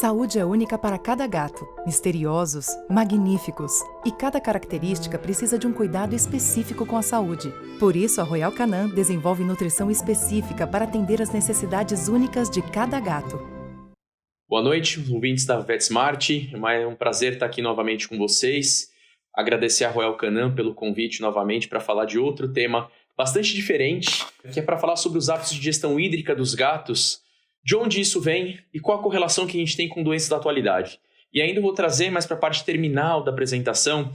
Saúde é única para cada gato, misteriosos, magníficos, e cada característica precisa de um cuidado específico com a saúde. Por isso, a Royal Canin desenvolve nutrição específica para atender as necessidades únicas de cada gato. Boa noite, ouvintes da VetSmart. É um prazer estar aqui novamente com vocês. Agradecer à Royal Canin pelo convite novamente para falar de outro tema bastante diferente, que é para falar sobre os hábitos de gestão hídrica dos gatos, de onde isso vem e qual a correlação que a gente tem com doenças da atualidade. E ainda vou trazer mais para a parte terminal da apresentação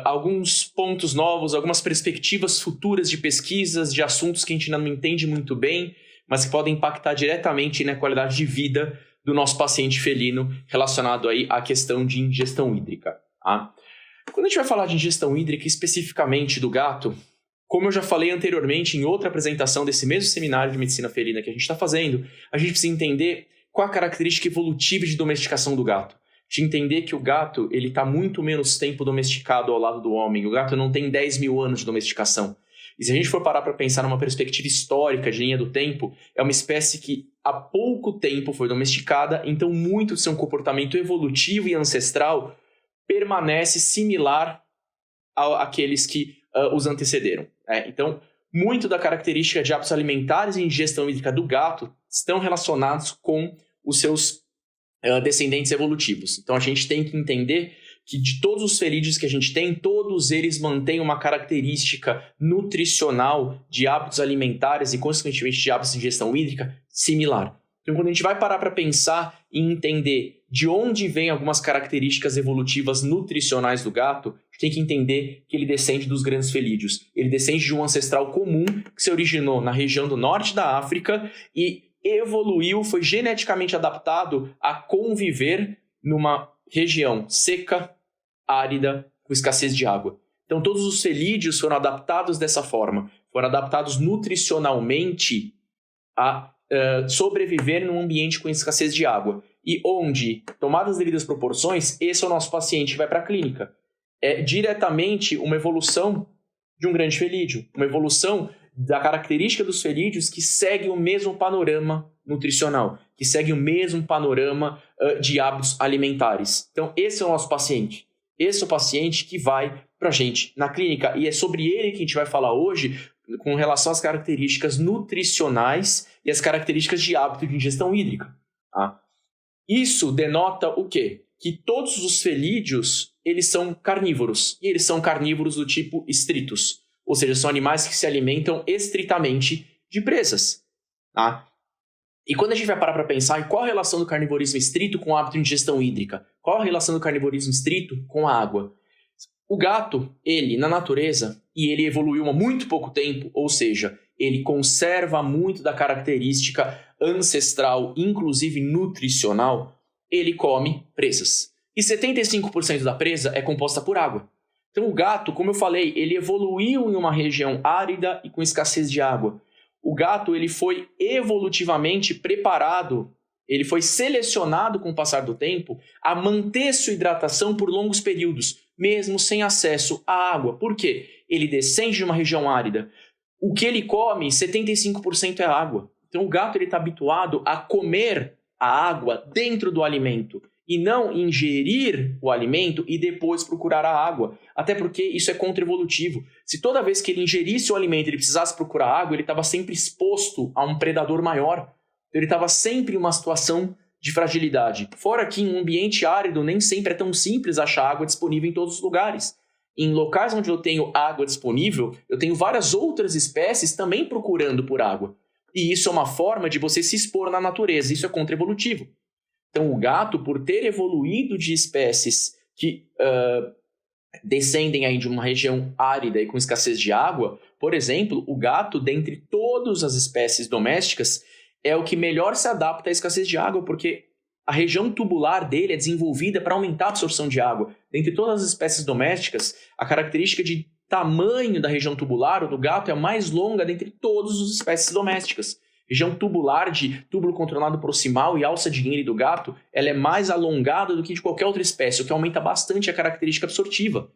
alguns pontos novos, algumas perspectivas futuras de pesquisas, de assuntos que a gente ainda não entende muito bem, mas que podem impactar diretamente na qualidade de vida do nosso paciente felino relacionado aí à questão de ingestão hídrica. Tá? Quando a gente vai falar de ingestão hídrica especificamente do gato, como eu já falei anteriormente em outra apresentação desse mesmo seminário de medicina felina que a gente está fazendo, a gente precisa entender qual a característica evolutiva de domesticação do gato. De entender que o gato está muito menos tempo domesticado ao lado do homem. O gato não tem 10 mil anos de domesticação. E se a gente for parar para pensar numa perspectiva histórica de linha do tempo, é uma espécie que há pouco tempo foi domesticada, então muito do seu comportamento evolutivo e ancestral permanece similar àqueles que os antecederam. Então, muito da característica de hábitos alimentares e ingestão hídrica do gato estão relacionados com os seus descendentes evolutivos. Então, a gente tem que entender que de todos os felídeos que a gente tem, todos eles mantêm uma característica nutricional de hábitos alimentares e, consequentemente, de hábitos de ingestão hídrica similar. Então, quando a gente vai parar para pensar e entender de onde vêm algumas características evolutivas nutricionais do gato, a gente tem que entender que ele descende dos grandes felídeos. Ele descende de um ancestral comum que se originou na região do norte da África e evoluiu, foi geneticamente adaptado a conviver numa região seca, árida, com escassez de água. Então, todos os felídeos foram adaptados dessa forma, foram adaptados nutricionalmente a sobreviver num ambiente com escassez de água. E onde, tomadas as devidas proporções, esse é o nosso paciente que vai para a clínica. É diretamente uma evolução de um grande felídeo, uma evolução da característica dos felídeos que segue o mesmo panorama nutricional, que segue o mesmo panorama de hábitos alimentares. Então, esse é o nosso paciente. Esse é o paciente que vai para a gente na clínica. E é sobre ele que a gente vai falar hoje com relação às características nutricionais e as características de hábito de ingestão hídrica. Tá? Isso denota o quê? Que todos os felídeos eles são carnívoros. E eles são carnívoros do tipo estritos. Ou seja, são animais que se alimentam estritamente de presas. Tá? E quando a gente vai parar para pensar em qual a relação do carnivorismo estrito com o hábito de ingestão hídrica, qual a relação do carnivorismo estrito com a água? O gato, ele, na natureza, e ele evoluiu há muito pouco tempo, ou seja, ele conserva muito da característica ancestral, inclusive nutricional, ele come presas. E 75% da presa é composta por água. Então o gato, como eu falei, ele evoluiu em uma região árida e com escassez de água. O gato ele foi evolutivamente preparado, ele foi selecionado com o passar do tempo a manter sua hidratação por longos períodos, mesmo sem acesso à água. Por quê? Ele descende de uma região árida. O que ele come, 75% é água. Então o gato está habituado a comer a água dentro do alimento e não ingerir o alimento e depois procurar a água. Até porque isso é contra-evolutivo. Se toda vez que ele ingerisse o alimento ele precisasse procurar água, ele estava sempre exposto a um predador maior. Ele estava sempre em uma situação de fragilidade. Fora que em um ambiente árido nem sempre é tão simples achar água disponível em todos os lugares. Em locais onde eu tenho água disponível, eu tenho várias outras espécies também procurando por água. E isso é uma forma de você se expor na natureza. Isso é contra-evolutivo. Então o gato, por ter evoluído de espécies que descendem aí de uma região árida e com escassez de água, por exemplo, o gato, dentre todas as espécies domésticas, é o que melhor se adapta à escassez de água, porque a região tubular dele é desenvolvida para aumentar a absorção de água. Dentre todas as espécies domésticas, a característica de tamanho da região tubular, o do gato, é a mais longa dentre todas as espécies domésticas. Região tubular de túbulo controlado proximal e alça de Henle do gato, ela é mais alongada do que de qualquer outra espécie, o que aumenta bastante a característica absortiva.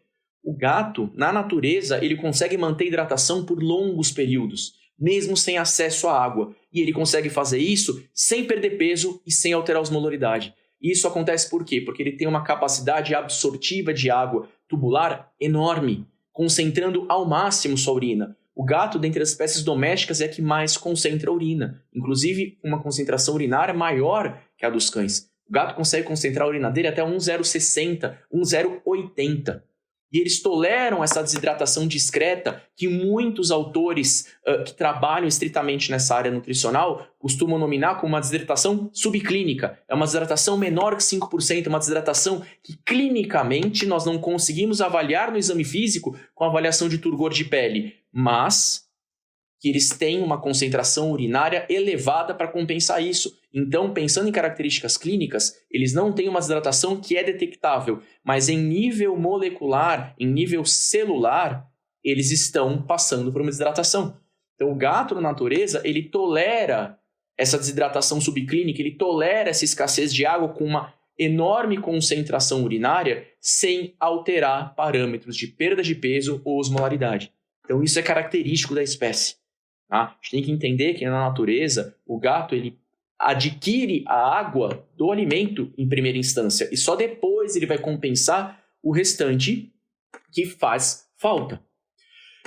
O gato, na natureza, ele consegue manter hidratação por longos períodos, mesmo sem acesso à água. E ele consegue fazer isso sem perder peso e sem alterar a osmolaridade. E isso acontece por quê? Porque ele tem uma capacidade absortiva de água tubular enorme, concentrando ao máximo sua urina. O gato, dentre as espécies domésticas, é a que mais concentra urina. Inclusive, uma concentração urinária maior que a dos cães. O gato consegue concentrar a urina dele até 1,060, 1,080. E eles toleram essa desidratação discreta que muitos autores que trabalham estritamente nessa área nutricional costumam nominar como uma desidratação subclínica. É uma desidratação menor que 5%, uma desidratação que clinicamente nós não conseguimos avaliar no exame físico com avaliação de turgor de pele, mas que eles têm uma concentração urinária elevada para compensar isso. Então, pensando em características clínicas, eles não têm uma desidratação que é detectável, mas em nível molecular, em nível celular, eles estão passando por uma desidratação. Então, o gato na natureza, ele tolera essa desidratação subclínica, ele tolera essa escassez de água com uma enorme concentração urinária sem alterar parâmetros de perda de peso ou osmolaridade. Então, isso é característico da espécie. Tá? A gente tem que entender que na natureza, o gato ele adquire a água do alimento em primeira instância e só depois ele vai compensar o restante que faz falta.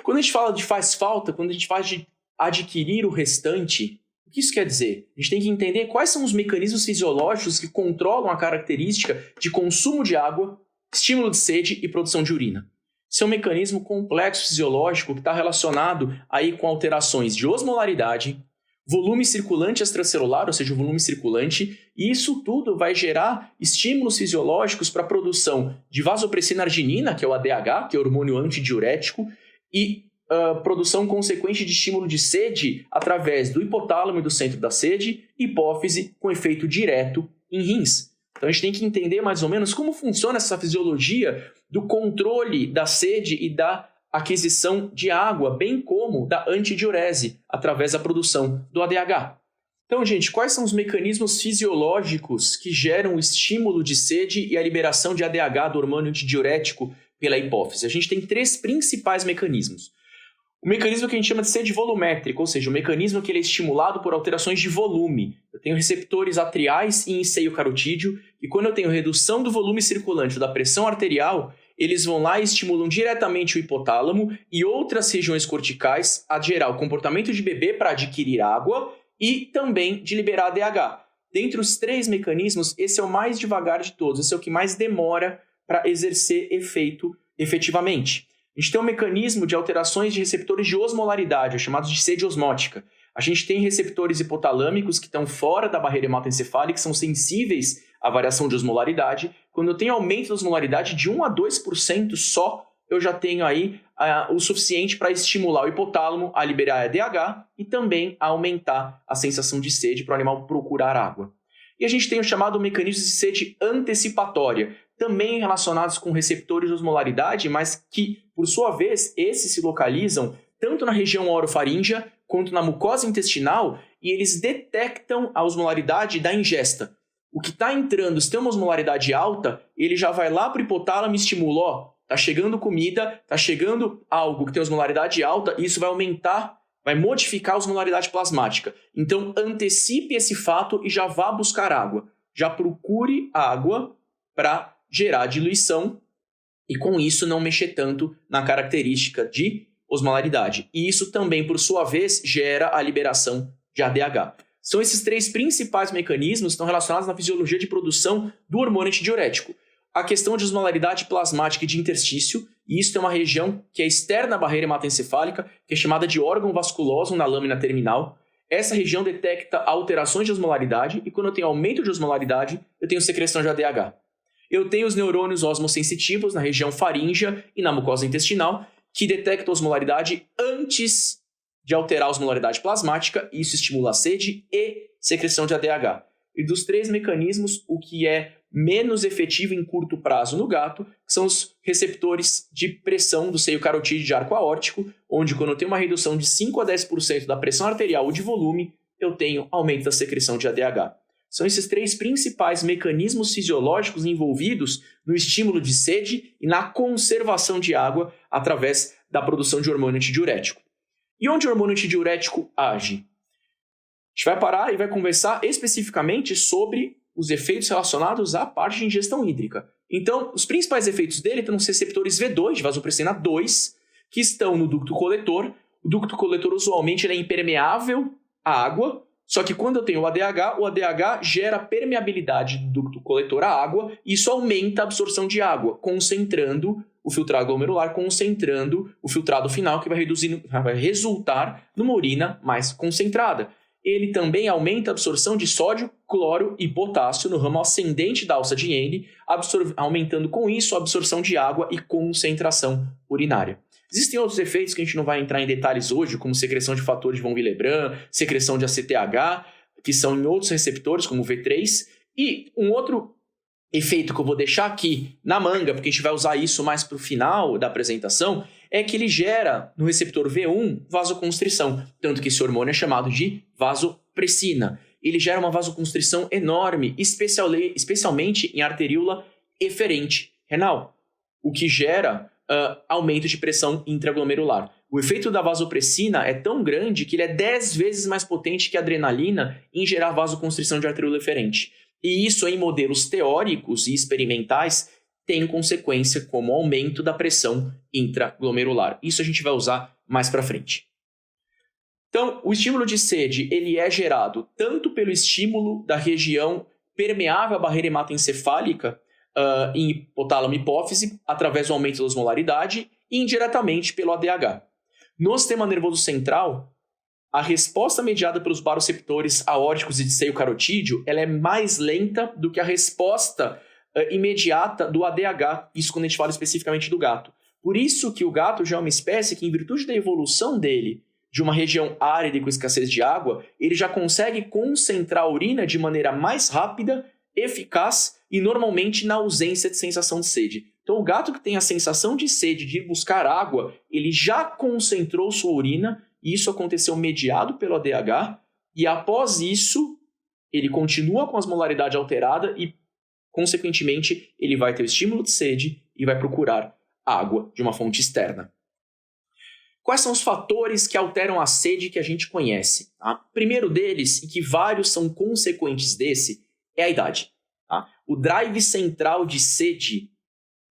Quando a gente fala de faz falta, quando a gente fala de adquirir o restante, o que isso quer dizer? A gente tem que entender quais são os mecanismos fisiológicos que controlam a característica de consumo de água, estímulo de sede e produção de urina. Isso é um mecanismo complexo fisiológico que está relacionado aí com alterações de osmolaridade, volume circulante extracelular, ou seja, o volume circulante, e isso tudo vai gerar estímulos fisiológicos para a produção de vasopressina arginina, que é o ADH, que é o hormônio antidiurético, e produção consequente de estímulo de sede através do hipotálamo e do centro da sede, hipófise com efeito direto em rins. Então a gente tem que entender mais ou menos como funciona essa fisiologia do controle da sede e da aquisição de água, bem como da antidiurese, através da produção do ADH. Então, gente, quais são os mecanismos fisiológicos que geram o estímulo de sede e a liberação de ADH, do hormônio antidiurético, pela hipófise? A gente tem 3 principais mecanismos. O mecanismo que a gente chama de sede volumétrica, ou seja, o mecanismo que ele é estimulado por alterações de volume. Eu tenho receptores atriais e em seio carotídeo, e quando eu tenho redução do volume circulante da pressão arterial, eles vão lá e estimulam diretamente o hipotálamo e outras regiões corticais a gerar o comportamento de bebê para adquirir água e também de liberar ADH. Dentre os 3 mecanismos, esse é o mais devagar de todos, esse é o que mais demora para exercer efeito efetivamente. A gente tem um mecanismo de alterações de receptores de osmolaridade, chamados de sede osmótica. A gente tem receptores hipotalâmicos que estão fora da barreira hematoencefálica, que são sensíveis à variação de osmolaridade. Quando eu tenho aumento da osmolaridade de 1 a 2% só, eu já tenho aí o suficiente para estimular o hipotálamo a liberar ADH e também a aumentar a sensação de sede para o animal procurar água. E a gente tem o chamado mecanismo de sede antecipatória, também relacionados com receptores de osmolaridade, mas que, por sua vez, esses se localizam tanto na região orofaríngea quanto na mucosa intestinal e eles detectam a osmolaridade da ingesta. O que está entrando, se tem uma osmolaridade alta, ele já vai lá para o hipotálamo e estimula, ó, está chegando comida, está chegando algo que tem osmolaridade alta, e isso vai aumentar, vai modificar a osmolaridade plasmática. Então, antecipe esse fato e já vá buscar água. Já procure água para gerar diluição e, com isso, não mexer tanto na característica de osmolaridade. E isso também, por sua vez, gera a liberação de ADH. São esses 3 principais mecanismos que estão relacionados na fisiologia de produção do hormônio antidiurético. A questão de osmolaridade plasmática e de interstício, e isso tem uma região que é externa à barreira hematoencefálica, que é chamada de órgão vasculosum na lâmina terminal. Essa região detecta alterações de osmolaridade, e quando eu tenho aumento de osmolaridade, eu tenho secreção de ADH. Eu tenho os neurônios osmosensitivos na região faríngea e na mucosa intestinal, que detectam a osmolaridade antes de alterar a osmolaridade plasmática, e isso estimula a sede e secreção de ADH. E dos 3 mecanismos, o que é menos efetivo em curto prazo no gato são os receptores de pressão do seio carotídeo de arco aórtico, onde quando eu tenho uma redução de 5 a 10% da pressão arterial ou de volume, eu tenho aumento da secreção de ADH. São esses 3 principais mecanismos fisiológicos envolvidos no estímulo de sede e na conservação de água através da produção de hormônio antidiurético. E onde o hormônio antidiurético age? A gente vai parar e vai conversar especificamente sobre os efeitos relacionados à parte de ingestão hídrica. Então, os principais efeitos dele estão nos receptores V2, de vasopressina 2, que estão no ducto coletor. O ducto coletor, usualmente, ele é impermeável à água, só que quando eu tenho o ADH gera permeabilidade do ducto coletor à água, e isso aumenta a absorção de água, concentrando o filtrado glomerular, concentrando o filtrado final, que vai resultar numa urina mais concentrada. Ele também aumenta a absorção de sódio, cloro e potássio no ramo ascendente da alça de Henle, aumentando com isso a absorção de água e concentração urinária. Existem outros efeitos que a gente não vai entrar em detalhes hoje, como secreção de fator de von Willebrand, secreção de ACTH, que são em outros receptores, como o V3. E um outro efeito que eu vou deixar aqui na manga, porque a gente vai usar isso mais para o final da apresentação, é que ele gera no receptor V1 vasoconstrição, tanto que esse hormônio é chamado de vasopressina. Ele gera uma vasoconstrição enorme, especialmente em arteríola eferente renal, o que gera aumento de pressão intraglomerular. O efeito da vasopressina é tão grande que ele é 10 vezes mais potente que a adrenalina em gerar vasoconstrição de arteríola eferente. E isso, em modelos teóricos e experimentais, tem consequência como aumento da pressão intraglomerular. Isso a gente vai usar mais para frente. Então, o estímulo de sede ele é gerado tanto pelo estímulo da região permeável à barreira hematoencefálica em hipotálamo e hipófise, através do aumento da osmolaridade, e indiretamente pelo ADH. No sistema nervoso central, a resposta mediada pelos baroreceptores aórticos e de seio carotídeo ela é mais lenta do que a resposta imediata do ADH, isso quando a gente fala especificamente do gato. Por isso que o gato já é uma espécie que, em virtude da evolução dele, de uma região árida e com escassez de água, ele já consegue concentrar a urina de maneira mais rápida, eficaz e normalmente na ausência de sensação de sede. Então o gato que tem a sensação de sede de ir buscar água, ele já concentrou sua urina, e isso aconteceu mediado pelo ADH, e após isso ele continua com a osmolaridade alterada e, consequentemente, ele vai ter o estímulo de sede e vai procurar água de uma fonte externa. Quais são os fatores que alteram a sede que a gente conhece? Tá? Primeiro deles, e que vários são consequentes desse, é a idade. Tá? O drive central de sede,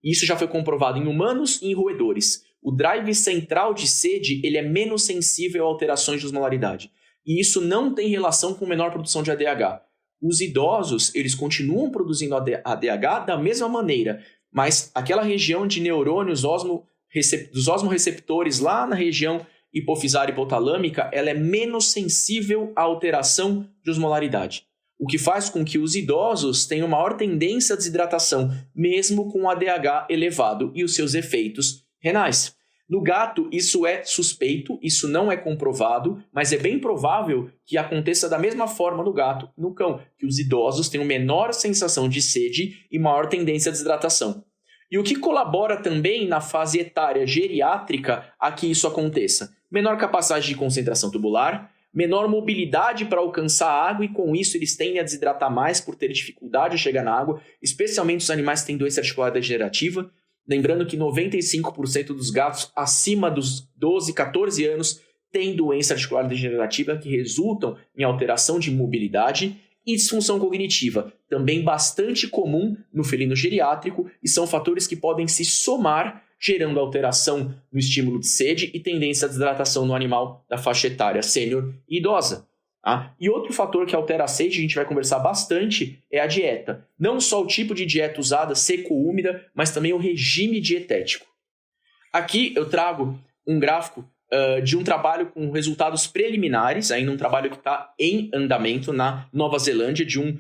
isso já foi comprovado em humanos e em roedores. O drive central de sede ele é menos sensível a alterações de osmolaridade. E isso não tem relação com menor produção de ADH. Os idosos, eles continuam produzindo ADH da mesma maneira, mas aquela região de neurônios dos osmorreceptores lá na região hipofisária e hipotalâmica, ela é menos sensível à alteração de osmolaridade. O que faz com que os idosos tenham maior tendência à desidratação, mesmo com ADH elevado e os seus efeitos renais. No gato, isso é suspeito, isso não é comprovado, mas é bem provável que aconteça da mesma forma no gato e no cão, que os idosos tenham menor sensação de sede e maior tendência à desidratação. E o que colabora também na fase etária geriátrica a que isso aconteça? Menor capacidade de concentração tubular, menor mobilidade para alcançar a água e com isso eles tendem a desidratar mais por ter dificuldade de chegar na água, especialmente os animais que têm doença articular degenerativa. Lembrando que 95% dos gatos acima dos 12, 14 anos têm doença articular degenerativa que resultam em alteração de mobilidade e disfunção cognitiva, também bastante comum no felino geriátrico e são fatores que podem se somar, gerando alteração no estímulo de sede e tendência à desidratação no animal da faixa etária sênior e idosa. Tá? E outro fator que altera a sede, a gente vai conversar bastante, é a dieta. Não só o tipo de dieta usada, seco ou úmida, mas também o regime dietético. Aqui eu trago um gráfico de um trabalho com resultados preliminares, ainda um trabalho que está em andamento na Nova Zelândia, de um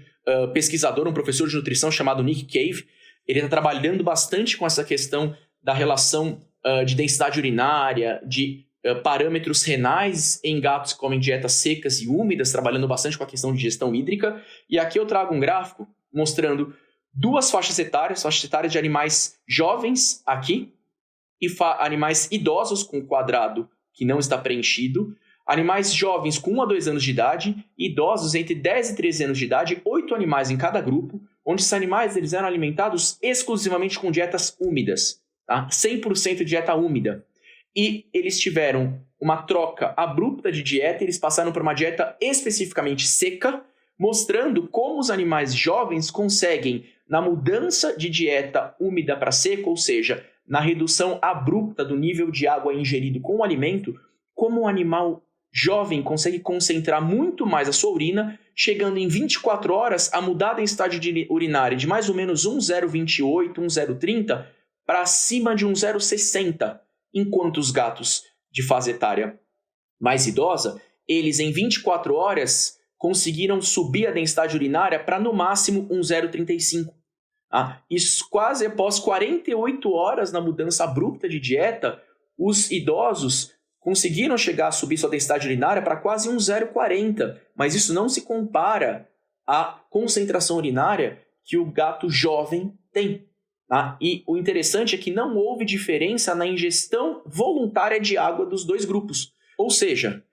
pesquisador, um professor de nutrição chamado Nick Cave. Ele está trabalhando bastante com essa questão da relação de densidade urinária, de parâmetros renais em gatos que comem dietas secas e úmidas, trabalhando bastante com a questão de gestão hídrica. E aqui eu trago um gráfico mostrando duas faixas etárias de animais jovens aqui e animais idosos com o quadrado que não está preenchido, animais jovens com 1 a 2 anos de idade, idosos entre 10 e 13 anos de idade, 8 animais em cada grupo, onde esses animais eles eram alimentados exclusivamente com dietas úmidas, tá? 100% dieta úmida. E eles tiveram uma troca abrupta de dieta, eles passaram por uma dieta especificamente seca, mostrando como os animais jovens conseguem, na mudança de dieta úmida para seca, ou seja, na redução abrupta do nível de água ingerido com o alimento, como o animal jovem consegue concentrar muito mais a sua urina, chegando em 24 horas a mudar a densidade urinária de mais ou menos 1,028, 1,030 para acima de 1,060, enquanto os gatos de fase etária mais idosa, eles em 24 horas conseguiram subir a densidade urinária para no máximo 1,035. Isso quase após 48 horas na mudança abrupta de dieta, os idosos conseguiram chegar a subir sua densidade urinária para quase 1,040, mas isso não se compara à concentração urinária que o gato jovem tem. E o interessante é que não houve diferença na ingestão voluntária de água dos dois grupos. Ou seja,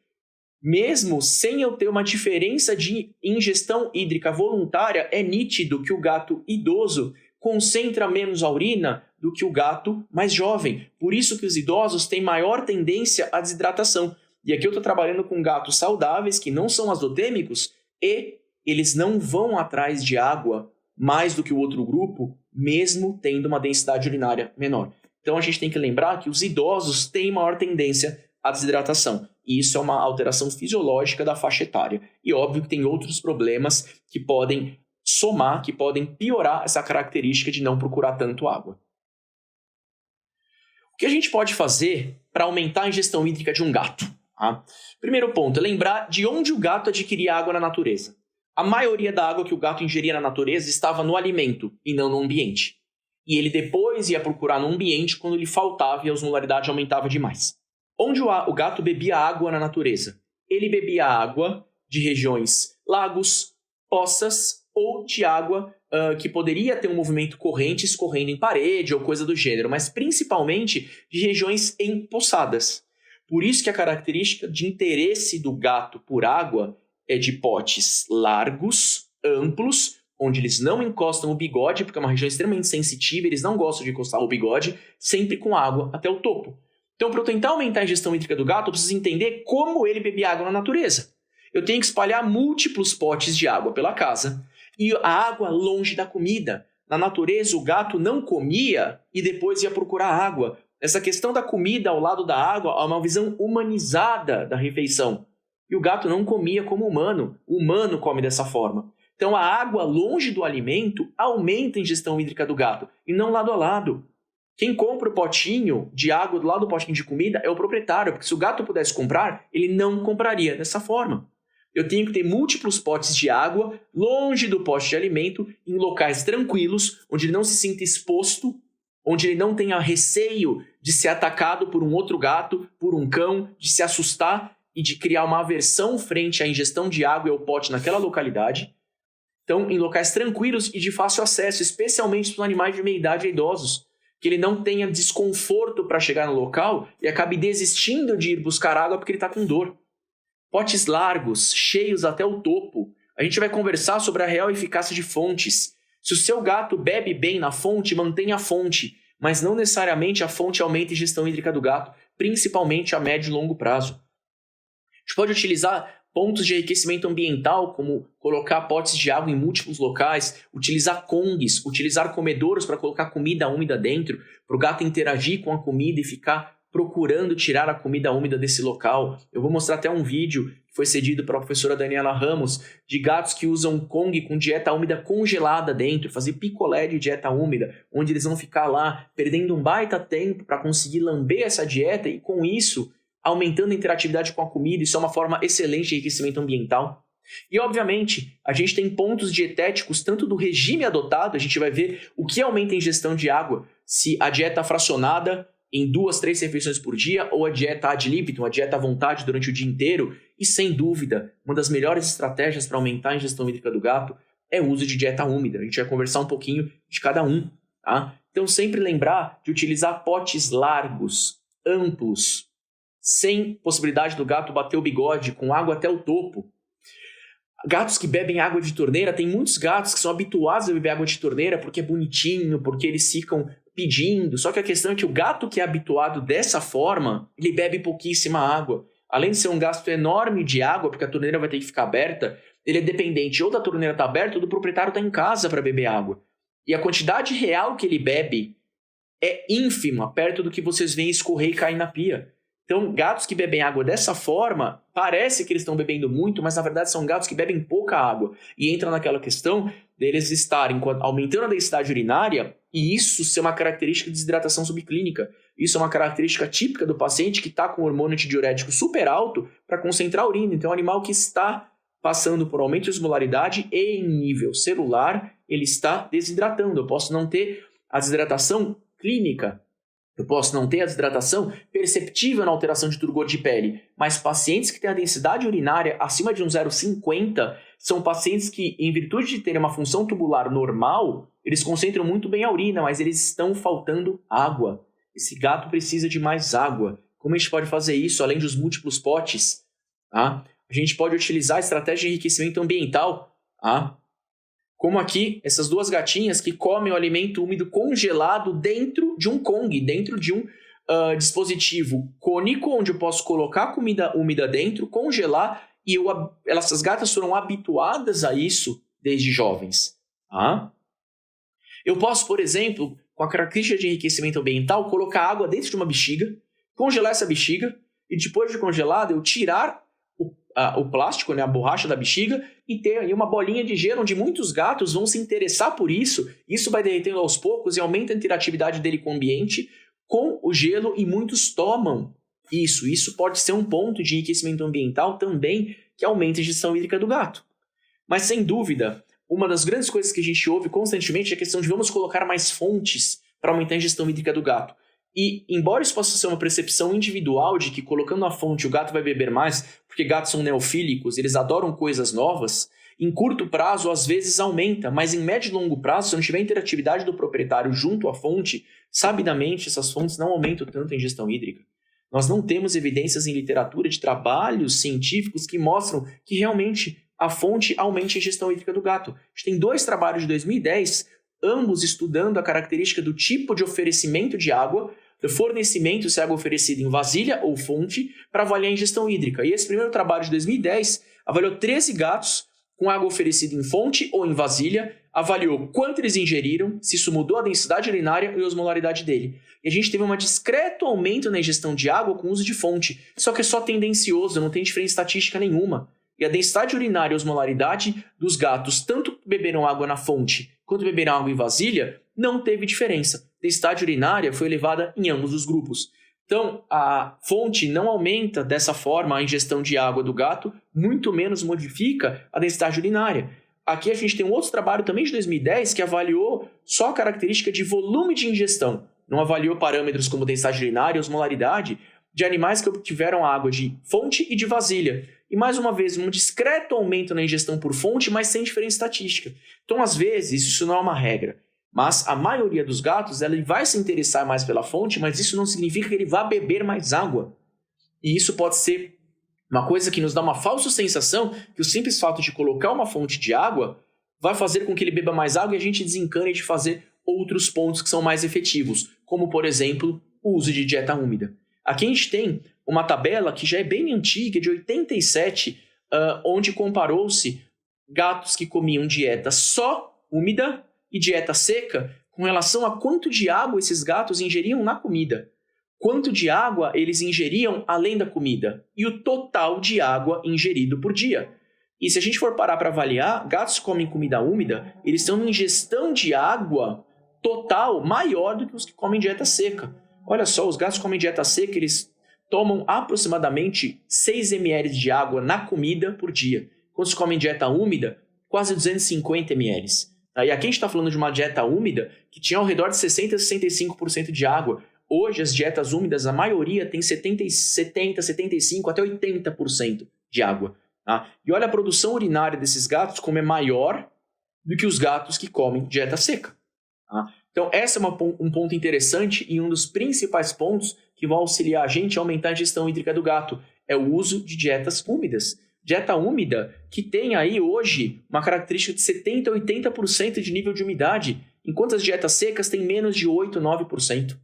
mesmo sem eu ter uma diferença de ingestão hídrica voluntária, é nítido que o gato idoso concentra menos a urina do que o gato mais jovem. Por isso que os idosos têm maior tendência à desidratação. E aqui eu estou trabalhando com gatos saudáveis, que não são azotêmicos, e eles não vão atrás de água mais do que o outro grupo, mesmo tendo uma densidade urinária menor. Então a gente tem que lembrar que os idosos têm maior tendência à desidratação. E isso é uma alteração fisiológica da faixa etária. E óbvio que tem outros problemas que podem somar, que podem piorar essa característica de não procurar tanto água. O que a gente pode fazer para aumentar a ingestão hídrica de um gato? Primeiro ponto é lembrar de onde o gato adquiria água na natureza. A maioria da água que o gato ingeria na natureza estava no alimento e não no ambiente. E ele depois ia procurar no ambiente quando lhe faltava e a osmolaridade aumentava demais. Onde o gato bebia água na natureza? Ele bebia água de regiões lagos, poças ou de água que poderia ter um movimento corrente escorrendo em parede ou coisa do gênero, mas principalmente de regiões empoçadas. Por isso que a característica de interesse do gato por água é de potes largos, amplos, onde eles não encostam o bigode, porque é uma região extremamente sensitiva, eles não gostam de encostar o bigode, sempre com água até o topo. Então, para eu tentar aumentar a ingestão hídrica do gato, eu preciso entender como ele bebia água na natureza. Eu tenho que espalhar múltiplos potes de água pela casa e a água longe da comida. Na natureza, o gato não comia e depois ia procurar água. Essa questão da comida ao lado da água é uma visão humanizada da refeição. E o gato não comia como humano. O humano come dessa forma. Então, a água longe do alimento aumenta a ingestão hídrica do gato e não lado a lado. Quem compra o potinho de água do lado do potinho de comida é o proprietário, porque se o gato pudesse comprar, ele não compraria dessa forma. Eu tenho que ter múltiplos potes de água longe do pote de alimento, em locais tranquilos, onde ele não se sinta exposto, onde ele não tenha receio de ser atacado por um outro gato, por um cão, de se assustar e de criar uma aversão frente à ingestão de água e ao pote naquela localidade. Então, em locais tranquilos e de fácil acesso, especialmente para os animais de meia idade e idosos, que ele não tenha desconforto para chegar no local e acabe desistindo de ir buscar água porque ele está com dor. Potes largos, cheios até o topo. A gente vai conversar sobre a real eficácia de fontes. Se o seu gato bebe bem na fonte, mantenha a fonte, mas não necessariamente a fonte aumenta a ingestão hídrica do gato, principalmente a médio e longo prazo. A gente pode utilizar pontos de enriquecimento ambiental, como colocar potes de água em múltiplos locais, utilizar congues, utilizar comedouros para colocar comida úmida dentro, para o gato interagir com a comida e ficar procurando tirar a comida úmida desse local. Eu vou mostrar até um vídeo que foi cedido para a professora Daniela Ramos, de gatos que usam Kong com dieta úmida congelada dentro, fazer picolé de dieta úmida, onde eles vão ficar lá perdendo um baita tempo para conseguir lamber essa dieta e com isso aumentando a interatividade com a comida. Isso é uma forma excelente de enriquecimento ambiental. E, obviamente, a gente tem pontos dietéticos, tanto do regime adotado, a gente vai ver o que aumenta a ingestão de água, se a dieta fracionada em 2, 3 refeições por dia ou a dieta ad libitum, a dieta à vontade durante o dia inteiro. E, sem dúvida, uma das melhores estratégias para aumentar a ingestão hídrica do gato é o uso de dieta úmida. A gente vai conversar um pouquinho de cada um, tá? Então, sempre lembrar de utilizar potes largos, amplos, sem possibilidade do gato bater o bigode, com água até o topo. Gatos que bebem água de torneira, tem muitos gatos que são habituados a beber água de torneira porque é bonitinho, porque eles ficam pedindo. Só que a questão é que o gato que é habituado dessa forma, ele bebe pouquíssima água. Além de ser um gasto enorme de água, porque a torneira vai ter que ficar aberta, ele é dependente ou da torneira estar aberta ou do proprietário estar em casa para beber água. E a quantidade real que ele bebe é ínfima, perto do que vocês veem escorrer e cair na pia. Então, gatos que bebem água dessa forma, parece que eles estão bebendo muito, mas na verdade são gatos que bebem pouca água. E entra naquela questão deles estarem aumentando a densidade urinária e isso ser uma característica de desidratação subclínica. Isso é uma característica típica do paciente que está com hormônio antidiurético super alto para concentrar a urina. Então, é um animal que está passando por aumento de osmolaridade e em nível celular, ele está desidratando. Eu posso não ter a desidratação clínica, eu posso não ter a desidratação perceptível na alteração de turgor de pele, mas pacientes que têm a densidade urinária acima de 0,50 são pacientes que, em virtude de terem uma função tubular normal, eles concentram muito bem a urina, mas eles estão faltando água. Esse gato precisa de mais água. Como a gente pode fazer isso, além dos múltiplos potes? Tá? A gente pode utilizar a estratégia de enriquecimento ambiental, tá? Como aqui, essas duas gatinhas que comem o alimento úmido congelado dentro de um Kong, dentro de um dispositivo cônico, onde eu posso colocar a comida úmida dentro, congelar, e essas gatas foram habituadas a isso desde jovens. Tá? Eu posso, por exemplo, com a característica de enriquecimento ambiental, colocar água dentro de uma bexiga, congelar essa bexiga, e depois de congelada, eu tirar o plástico, né, a borracha da bexiga, e ter aí uma bolinha de gelo onde muitos gatos vão se interessar por isso. Isso vai derretendo aos poucos e aumenta a interatividade dele com o ambiente, com o gelo, e muitos tomam isso. Isso pode ser um ponto de enriquecimento ambiental também que aumenta a ingestão hídrica do gato. Mas, sem dúvida, uma das grandes coisas que a gente ouve constantemente é a questão de vamos colocar mais fontes para aumentar a ingestão hídrica do gato. E, embora isso possa ser uma percepção individual de que colocando a fonte o gato vai beber mais, porque gatos são neofílicos, eles adoram coisas novas, em curto prazo às vezes aumenta, mas em médio e longo prazo, se não tiver interatividade do proprietário junto à fonte, sabidamente essas fontes não aumentam tanto a ingestão hídrica. Nós não temos evidências em literatura de trabalhos científicos que mostram que realmente a fonte aumenta a ingestão hídrica do gato. A gente tem 2 trabalhos de 2010, ambos estudando a característica do tipo de oferecimento de água, do fornecimento, se é água oferecida em vasilha ou fonte, para avaliar a ingestão hídrica. E esse primeiro trabalho de 2010 avaliou 13 gatos com água oferecida em fonte ou em vasilha, avaliou quanto eles ingeriram, se isso mudou a densidade urinária e a osmolaridade dele. E a gente teve um discreto aumento na ingestão de água com uso de fonte, só que é só tendencioso, não tem diferença estatística nenhuma. E a densidade urinária e a osmolaridade dos gatos, tanto que beberam água na fonte quanto beberam água em vasilha, não teve diferença. A densidade urinária foi elevada em ambos os grupos. Então, a fonte não aumenta dessa forma a ingestão de água do gato, muito menos modifica a densidade urinária. Aqui a gente tem um outro trabalho também de 2010 que avaliou só a característica de volume de ingestão. Não avaliou parâmetros como densidade urinária e osmolaridade de animais que obtiveram água de fonte e de vasilha. E, mais uma vez, um discreto aumento na ingestão por fonte, mas sem diferença estatística. Então, às vezes, isso não é uma regra. Mas a maioria dos gatos ele vai se interessar mais pela fonte, mas isso não significa que ele vá beber mais água. E isso pode ser uma coisa que nos dá uma falsa sensação que o simples fato de colocar uma fonte de água vai fazer com que ele beba mais água e a gente desencane de fazer outros pontos que são mais efetivos, como, por exemplo, o uso de dieta úmida. Aqui a gente tem uma tabela que já é bem antiga, de 87, onde comparou-se gatos que comiam dieta só úmida e dieta seca com relação a quanto de água esses gatos ingeriam na comida, quanto de água eles ingeriam além da comida e o total de água ingerido por dia. E se a gente for parar para avaliar, gatos que comem comida úmida, eles têm uma ingestão de água total maior do que os que comem dieta seca. Olha só, os gatos que comem dieta seca, eles tomam aproximadamente 6 ml de água na comida por dia. Quando eles comem dieta úmida, quase 250 ml. E aqui a gente está falando de uma dieta úmida que tinha ao redor de 60% a 65% de água. Hoje, as dietas úmidas, a maioria tem 70%, 75% até 80% de água. Tá? E olha a produção urinária desses gatos como é maior do que os gatos que comem dieta seca. Tá? Então, esse é um ponto interessante e um dos principais pontos que vão auxiliar a gente a aumentar a ingestão hídrica do gato. É o uso de dietas úmidas. Dieta úmida que tem aí hoje uma característica de 70% a 80% de nível de umidade, enquanto as dietas secas têm menos de 8%, 9%.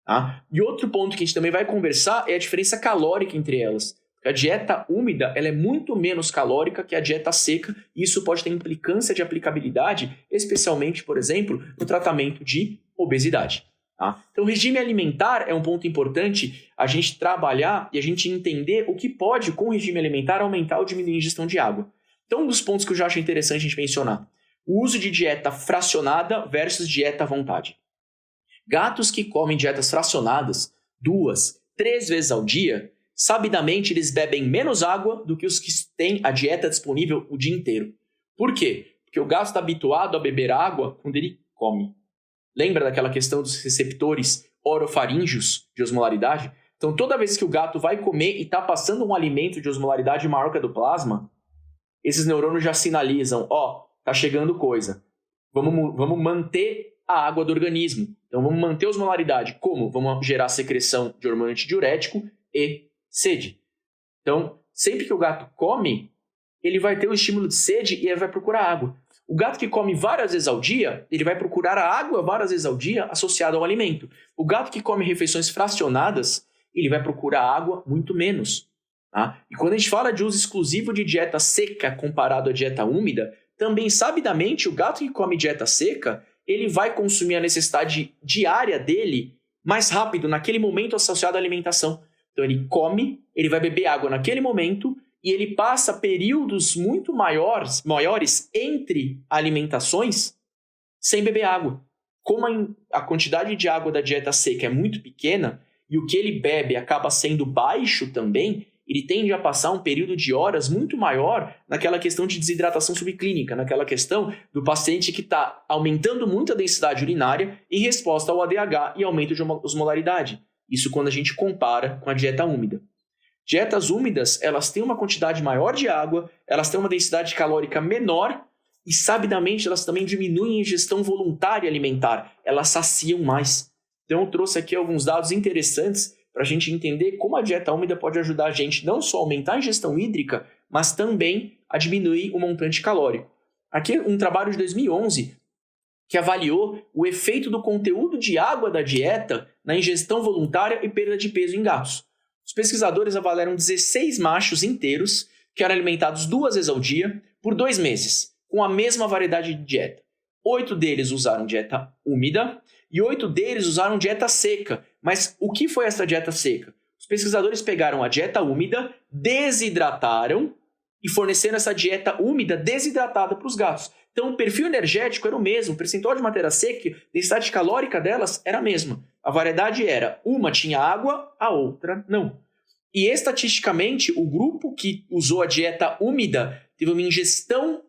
Tá? E outro ponto que a gente também vai conversar é a diferença calórica entre elas. que a dieta úmida ela é muito menos calórica que a dieta seca, e isso pode ter implicância de aplicabilidade, especialmente, por exemplo, no tratamento de obesidade. Tá? Então, o regime alimentar é um ponto importante a gente trabalhar e a gente entender o que pode, com o regime alimentar, aumentar ou diminuir a ingestão de água. Então, um dos pontos que eu já acho interessante a gente mencionar, o uso de dieta fracionada versus dieta à vontade. Gatos que comem dietas fracionadas 2, 3 vezes ao dia, sabidamente eles bebem menos água do que os que têm a dieta disponível o dia inteiro. Por quê? Porque o gato está habituado a beber água quando ele come. Lembra daquela questão dos receptores orofaríngeos de osmolaridade? Então, toda vez que o gato vai comer e está passando um alimento de osmolaridade maior que a do plasma, esses neurônios já sinalizam, tá chegando coisa. Vamos manter a água do organismo. Então, vamos manter a osmolaridade. Como? Vamos gerar secreção de hormônio antidiurético e sede. Então, sempre que o gato come, ele vai ter o estímulo de sede e ele vai procurar água. O gato que come várias vezes ao dia, ele vai procurar a água várias vezes ao dia associada ao alimento. O gato que come refeições fracionadas, ele vai procurar água muito menos. Tá? E quando a gente fala de uso exclusivo de dieta seca comparado à dieta úmida, também sabidamente o gato que come dieta seca, ele vai consumir a necessidade diária dele mais rápido, naquele momento associado à alimentação. Então ele come, ele vai beber água naquele momento e ele passa períodos muito maiores entre alimentações sem beber água. Como a quantidade de água da dieta seca é muito pequena e o que ele bebe acaba sendo baixo também, ele tende a passar um período de horas muito maior naquela questão de desidratação subclínica, naquela questão do paciente que está aumentando muito a densidade urinária em resposta ao ADH e aumento de osmolaridade. Isso quando a gente compara com a dieta úmida. Dietas úmidas, elas têm uma quantidade maior de água, elas têm uma densidade calórica menor e, sabidamente, elas também diminuem a ingestão voluntária alimentar. Elas saciam mais. Então, eu trouxe aqui alguns dados interessantes para a gente entender como a dieta úmida pode ajudar a gente não só a aumentar a ingestão hídrica, mas também a diminuir o montante calórico. Aqui um trabalho de 2011 que avaliou o efeito do conteúdo de água da dieta na ingestão voluntária e perda de peso em gatos. Os pesquisadores avaliaram 16 machos inteiros que eram alimentados 2 vezes ao dia por 2 meses, com a mesma variedade de dieta. 8 deles usaram dieta úmida e 8 deles usaram dieta seca. Mas o que foi essa dieta seca? Os pesquisadores pegaram a dieta úmida, desidrataram e forneceram essa dieta úmida desidratada para os gatos. Então o perfil energético era o mesmo, o percentual de matéria seca, a densidade calórica delas era a mesma. A variedade era, uma tinha água, a outra não. E estatisticamente, o grupo que usou a dieta úmida teve uma ingestão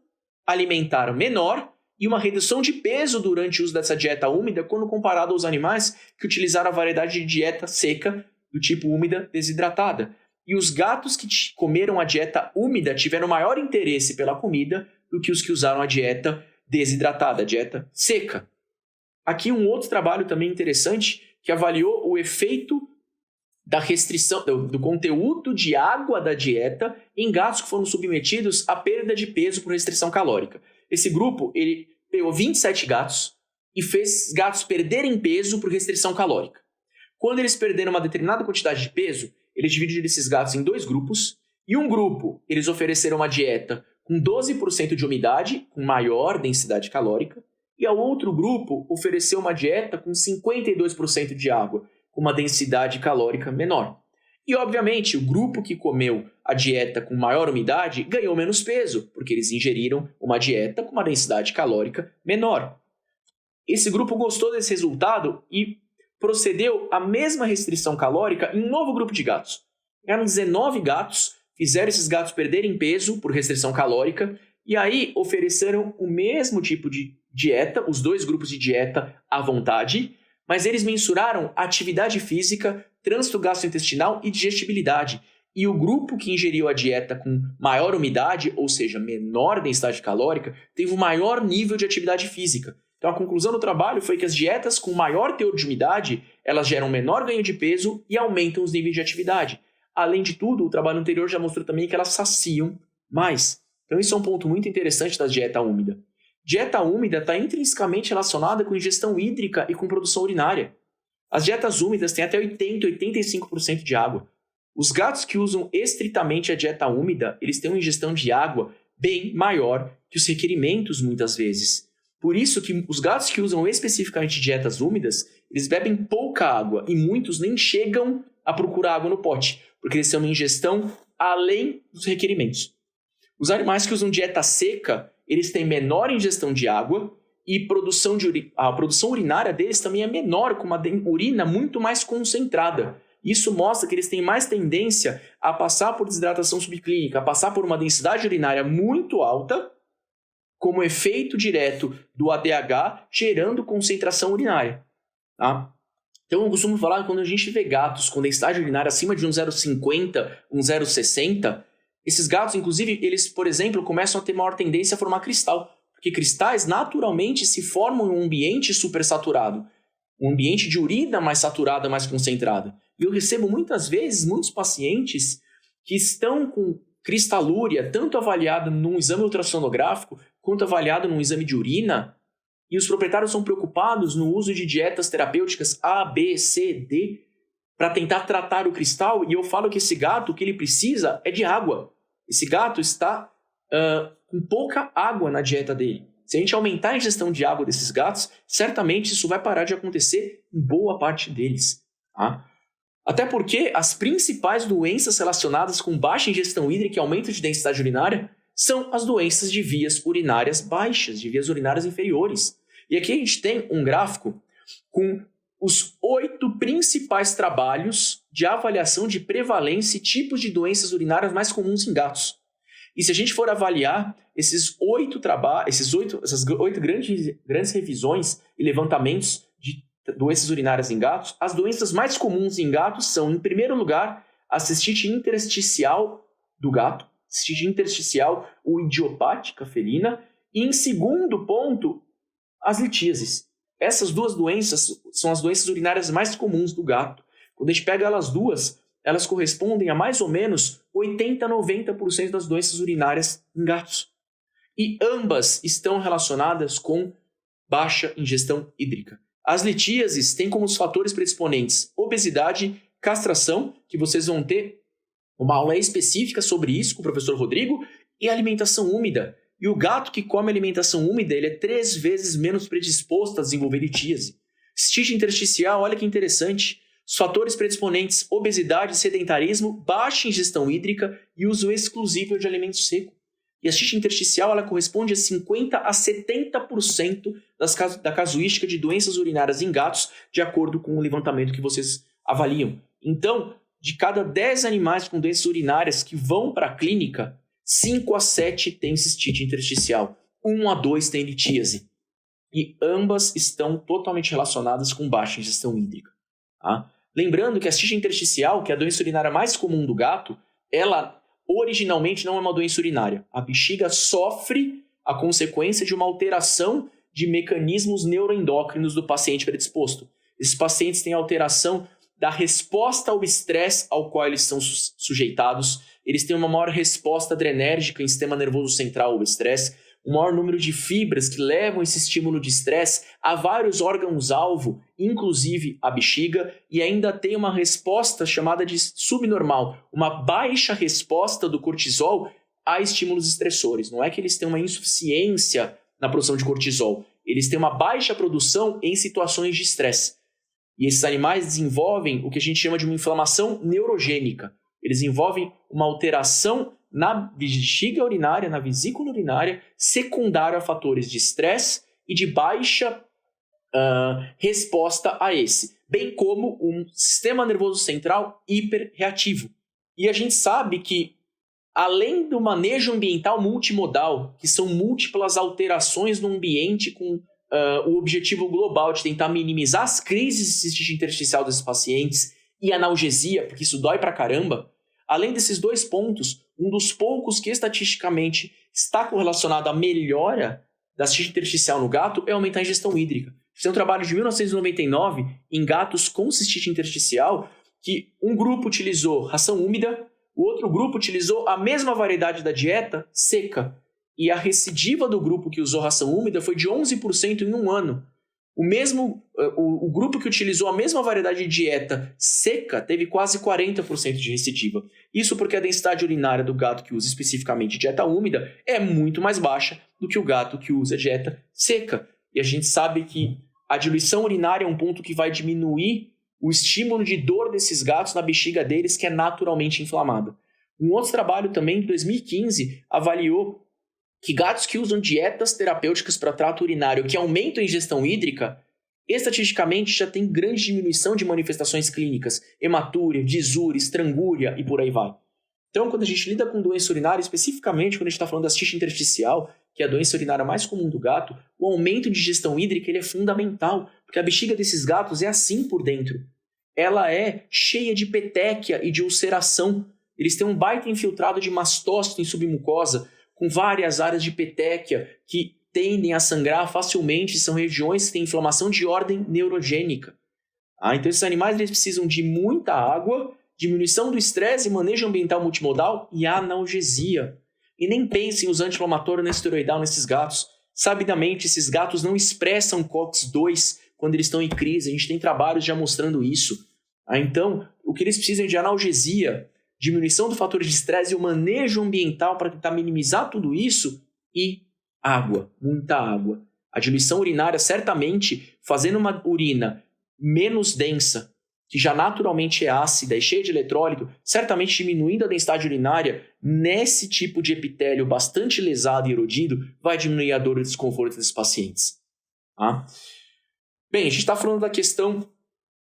alimentar menor e uma redução de peso durante o uso dessa dieta úmida quando comparado aos animais que utilizaram a variedade de dieta seca do tipo úmida desidratada. E os gatos que comeram a dieta úmida tiveram maior interesse pela comida do que os que usaram a dieta desidratada, a dieta seca. Aqui um outro trabalho também interessante que avaliou o efeito da restrição do conteúdo de água da dieta em gatos que foram submetidos à perda de peso por restrição calórica. Esse grupo ele pegou 27 gatos e fez gatos perderem peso por restrição calórica. Quando eles perderam uma determinada quantidade de peso, eles dividiram esses gatos em 2 grupos. E um grupo, eles ofereceram uma dieta com 12% de umidade, com maior densidade calórica. E ao outro grupo, ofereceu uma dieta com 52% de água, com uma densidade calórica menor. E, obviamente, o grupo que comeu a dieta com maior umidade ganhou menos peso, porque eles ingeriram uma dieta com uma densidade calórica menor. Esse grupo gostou desse resultado e procedeu à mesma restrição calórica em um novo grupo de gatos. Eram 19 gatos, fizeram esses gatos perderem peso por restrição calórica e aí ofereceram o mesmo tipo de dieta, os 2 grupos de dieta à vontade, mas eles mensuraram atividade física, trânsito gastrointestinal e digestibilidade. E o grupo que ingeriu a dieta com maior umidade, ou seja, menor densidade calórica, teve um maior nível de atividade física. Então a conclusão do trabalho foi que as dietas com maior teor de umidade, elas geram menor ganho de peso e aumentam os níveis de atividade. Além de tudo, o trabalho anterior já mostrou também que elas saciam mais. Então isso é um ponto muito interessante da dieta úmida. Dieta úmida está intrinsecamente relacionada com ingestão hídrica e com produção urinária. As dietas úmidas têm até 80% e 85% de água. Os gatos que usam estritamente a dieta úmida, eles têm uma ingestão de água bem maior que os requerimentos muitas vezes. Por isso que os gatos que usam especificamente dietas úmidas, eles bebem pouca água e muitos nem chegam a procurar água no pote, porque eles têm uma ingestão além dos requerimentos. Os animais que usam dieta seca, eles têm menor ingestão de água e a produção urinária deles também é menor, com uma urina muito mais concentrada. Isso mostra que eles têm mais tendência a passar por desidratação subclínica, a passar por uma densidade urinária muito alta, como efeito direto do ADH, gerando concentração urinária. Tá? Então eu costumo falar que quando a gente vê gatos com densidade urinária acima de 1,050, 1,060, esses gatos, inclusive, eles, por exemplo, começam a ter maior tendência a formar cristal, porque cristais naturalmente se formam em um ambiente supersaturado, um ambiente de urina mais saturada, mais concentrada. E eu recebo muitas vezes muitos pacientes que estão com cristalúria, tanto avaliada num exame ultrassonográfico, quanto avaliado num exame de urina, e os proprietários são preocupados no uso de dietas terapêuticas A, B, C, D, para tentar tratar o cristal, e eu falo que esse gato, o que ele precisa é de água. Esse gato está com pouca água na dieta dele. Se a gente aumentar a ingestão de água desses gatos, certamente isso vai parar de acontecer em boa parte deles. Tá? Até porque as principais doenças relacionadas com baixa ingestão hídrica e aumento de densidade urinária são as doenças de vias urinárias baixas, de vias urinárias inferiores. E aqui a gente tem um gráfico com os 8 principais trabalhos de avaliação de prevalência e tipos de doenças urinárias mais comuns em gatos. E se a gente for avaliar essas 8 grandes revisões e levantamentos de doenças urinárias em gatos, as doenças mais comuns em gatos são, em primeiro lugar, a cistite intersticial do gato, cistite intersticial ou idiopática felina, e em segundo ponto, as litíases. Essas duas doenças são as doenças urinárias mais comuns do gato. Quando a gente pega elas duas, elas correspondem a mais ou menos 80% a 90% das doenças urinárias em gatos. E ambas estão relacionadas com baixa ingestão hídrica. As litíases têm como os fatores predisponentes obesidade, castração, que vocês vão ter uma aula específica sobre isso com o professor Rodrigo, e alimentação úmida. E o gato que come alimentação úmida, ele é 3 vezes menos predisposto a desenvolver litíase. Cistite intersticial, olha que interessante. Os fatores predisponentes, obesidade, sedentarismo, baixa ingestão hídrica e uso exclusivo de alimento seco. E a cistite intersticial ela corresponde a 50% a 70% da casuística de doenças urinárias em gatos, de acordo com o levantamento que vocês avaliam. Então, de cada 10 animais com doenças urinárias que vão para a clínica, 5 a 7 têm cistite intersticial, 1 a 2 têm litíase. E ambas estão totalmente relacionadas com baixa ingestão hídrica. Tá? Lembrando que a cistite intersticial, que é a doença urinária mais comum do gato, ela originalmente não é uma doença urinária. A bexiga sofre a consequência de uma alteração de mecanismos neuroendócrinos do paciente predisposto. Esses pacientes têm alteração da resposta ao estresse ao qual eles são sujeitados. Eles têm uma maior resposta adrenérgica em sistema nervoso central ao estresse, um maior número de fibras que levam esse estímulo de estresse a vários órgãos-alvo, inclusive a bexiga, e ainda tem uma resposta chamada de subnormal, uma baixa resposta do cortisol a estímulos estressores. Não é que eles têm uma insuficiência na produção de cortisol, eles têm uma baixa produção em situações de estresse. E esses animais desenvolvem o que a gente chama de uma inflamação neurogênica. Eles envolvem uma alteração na bexiga urinária, na vesícula urinária, secundária a fatores de estresse e de baixa resposta a esse, bem como um sistema nervoso central hiperreativo. E a gente sabe que, além do manejo ambiental multimodal, que são múltiplas alterações no ambiente com o objetivo global de tentar minimizar as crises de cistite intersticial desses pacientes e analgesia, porque isso dói pra caramba, além desses 2 pontos, um dos poucos que estatisticamente está correlacionado à melhora da cistite intersticial no gato é aumentar a ingestão hídrica. Tem um trabalho de 1999 em gatos com cistite intersticial que um grupo utilizou ração úmida, o outro grupo utilizou a mesma variedade da dieta seca. E a recidiva do grupo que usou ração úmida foi de 11% em um ano. O grupo que utilizou a mesma variedade de dieta seca teve quase 40% de recidiva. Isso porque a densidade urinária do gato que usa especificamente dieta úmida é muito mais baixa do que o gato que usa dieta seca. E a gente sabe que a diluição urinária é um ponto que vai diminuir o estímulo de dor desses gatos na bexiga deles, que é naturalmente inflamada. Um outro trabalho também, de 2015, avaliou que gatos que usam dietas terapêuticas para trato urinário que aumentam a ingestão hídrica, estatisticamente já tem grande diminuição de manifestações clínicas, hematúria, disúria, estrangúria e por aí vai. Então, quando a gente lida com doença urinária, especificamente quando a gente está falando da ciste intersticial, que é a doença urinária mais comum do gato, o aumento de ingestão hídrica ele é fundamental, porque a bexiga desses gatos é assim por dentro. Ela é cheia de petéquia e de ulceração. Eles têm um baita infiltrado de mastócito em submucosa, com várias áreas de petéquia que tendem a sangrar facilmente, são regiões que têm inflamação de ordem neurogênica. Então esses animais eles precisam de muita água, diminuição do estresse, manejo ambiental multimodal e analgesia. E nem pensem em usar anti-inflamatório não esteroidal nesses gatos. Sabidamente, esses gatos não expressam COX-2 quando eles estão em crise. A gente tem trabalhos já mostrando isso. Então, o que eles precisam é de analgesia, diminuição do fator de estresse e o manejo ambiental para tentar minimizar tudo isso e água, muita água. A diluição urinária, certamente, fazendo uma urina menos densa, que já naturalmente é ácida e cheia de eletrólito, certamente diminuindo a densidade urinária nesse tipo de epitélio bastante lesado e erodido, vai diminuir a dor e o desconforto desses pacientes. Bem, a gente está falando da questão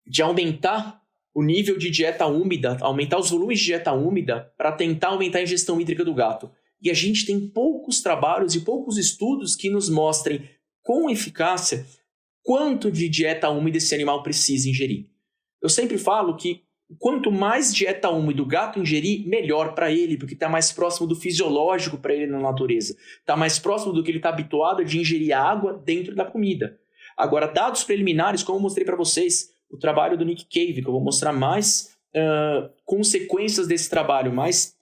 de aumentar o nível de dieta úmida, aumentar os volumes de dieta úmida para tentar aumentar a ingestão hídrica do gato. E a gente tem poucos trabalhos e poucos estudos que nos mostrem com eficácia quanto de dieta úmida esse animal precisa ingerir. Eu sempre falo que quanto mais dieta úmida o gato ingerir, melhor para ele, porque está mais próximo do fisiológico para ele na natureza. Está mais próximo do que ele está habituado de ingerir água dentro da comida. Agora, dados preliminares, como eu mostrei para vocês, o trabalho do Nick Cave, que eu vou mostrar mais consequências desse trabalho, mais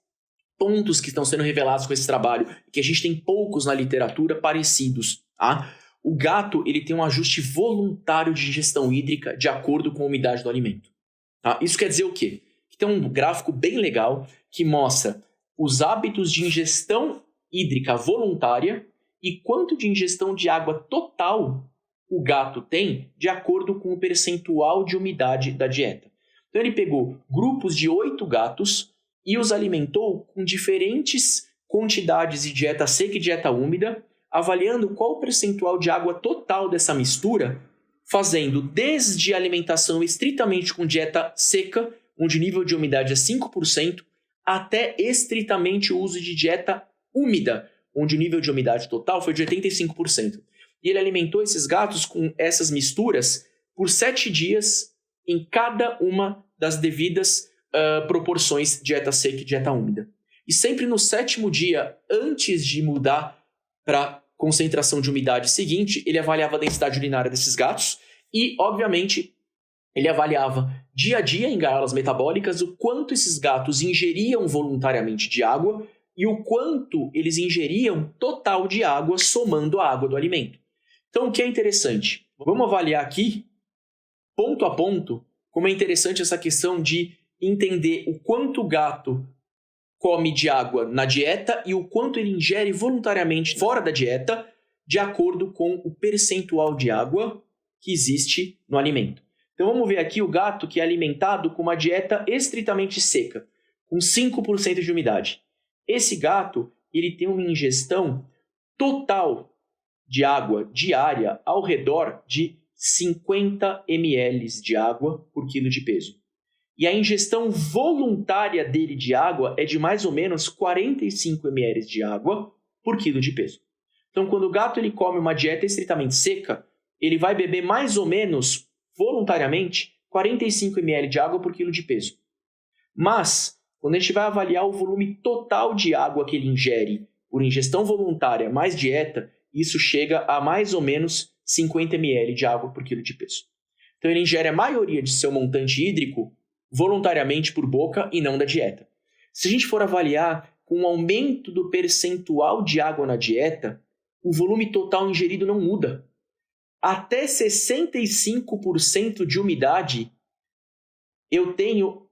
pontos que estão sendo revelados com esse trabalho, que a gente tem poucos na literatura parecidos. O gato ele tem um ajuste voluntário de ingestão hídrica de acordo com a umidade do alimento. Isso quer dizer o quê? Tem um gráfico bem legal que mostra os hábitos de ingestão hídrica voluntária e quanto de ingestão de água total o gato tem de acordo com o percentual de umidade da dieta. Então ele pegou grupos de 8 gatos e os alimentou com diferentes quantidades de dieta seca e dieta úmida, avaliando qual o percentual de água total dessa mistura, fazendo desde alimentação estritamente com dieta seca, onde o nível de umidade é 5%, até estritamente o uso de dieta úmida, onde o nível de umidade total foi de 85%. E ele alimentou esses gatos com essas misturas por 7 dias em cada uma das devidas proporções de dieta seca e dieta úmida. E sempre no 7º dia, antes de mudar para concentração de umidade seguinte, ele avaliava a densidade urinária desses gatos e, obviamente, ele avaliava dia a dia em gaiolas metabólicas o quanto esses gatos ingeriam voluntariamente de água e o quanto eles ingeriam total de água somando a água do alimento. Então, o que é interessante? Vamos avaliar aqui, ponto a ponto, como é interessante essa questão de entender o quanto o gato come de água na dieta e o quanto ele ingere voluntariamente fora da dieta, de acordo com o percentual de água que existe no alimento. Então, vamos ver aqui o gato que é alimentado com uma dieta estritamente seca, com 5% de umidade. Esse gato ele tem uma ingestão total de água diária ao redor de 50 ml de água por quilo de peso. E a ingestão voluntária dele de água é de mais ou menos 45 ml de água por quilo de peso. Então, quando o gato ele come uma dieta estritamente seca, ele vai beber mais ou menos, voluntariamente, 45 ml de água por quilo de peso. Mas, quando a gente vai avaliar o volume total de água que ele ingere por ingestão voluntária mais dieta, isso chega a mais ou menos 50 ml de água por quilo de peso. Então, ele ingere a maioria de seu montante hídrico voluntariamente por boca e não da dieta. Se a gente for avaliar com o aumento do percentual de água na dieta, o volume total ingerido não muda. até 65% de umidade, eu tenho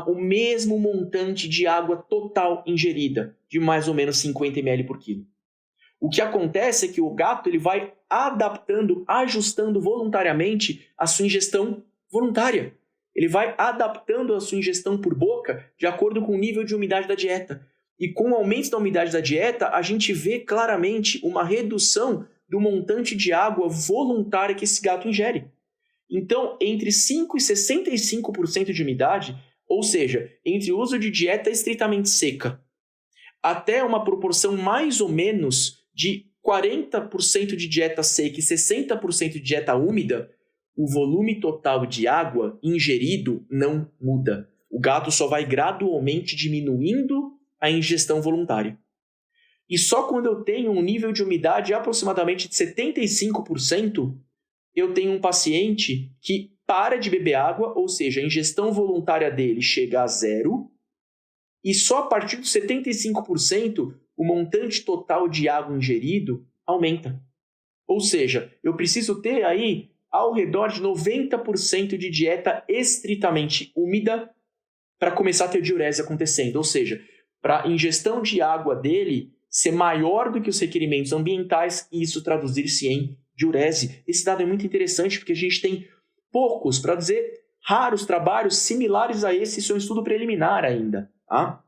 o mesmo montante de água total ingerida, de mais ou menos 50 ml por quilo. O que acontece é que o gato ele vai adaptando, ajustando voluntariamente a sua ingestão voluntária. Ele vai adaptando a sua ingestão por boca de acordo com o nível de umidade da dieta. E com o aumento da umidade da dieta, a gente vê claramente uma redução do montante de água voluntária que esse gato ingere. Então, entre 5% e 65% de umidade, ou seja, entre o uso de dieta estritamente seca, até uma proporção mais ou menos de 40% de dieta seca e 60% de dieta úmida, o volume total de água ingerido não muda. O gato só vai gradualmente diminuindo a ingestão voluntária. E só quando eu tenho um nível de umidade aproximadamente de 75%, eu tenho um paciente que para de beber água, ou seja, a ingestão voluntária dele chega a zero, e só a partir dos 75% o montante total de água ingerido aumenta. Ou seja, eu preciso ter aí ao redor de 90% de dieta estritamente úmida para começar a ter diurese acontecendo. Ou seja, para a ingestão de água dele ser maior do que os requerimentos ambientais e isso traduzir-se em diurese. Esse dado é muito interessante porque a gente tem poucos, para dizer raros, trabalhos similares a esse. Isso é um estudo preliminar ainda. Tá?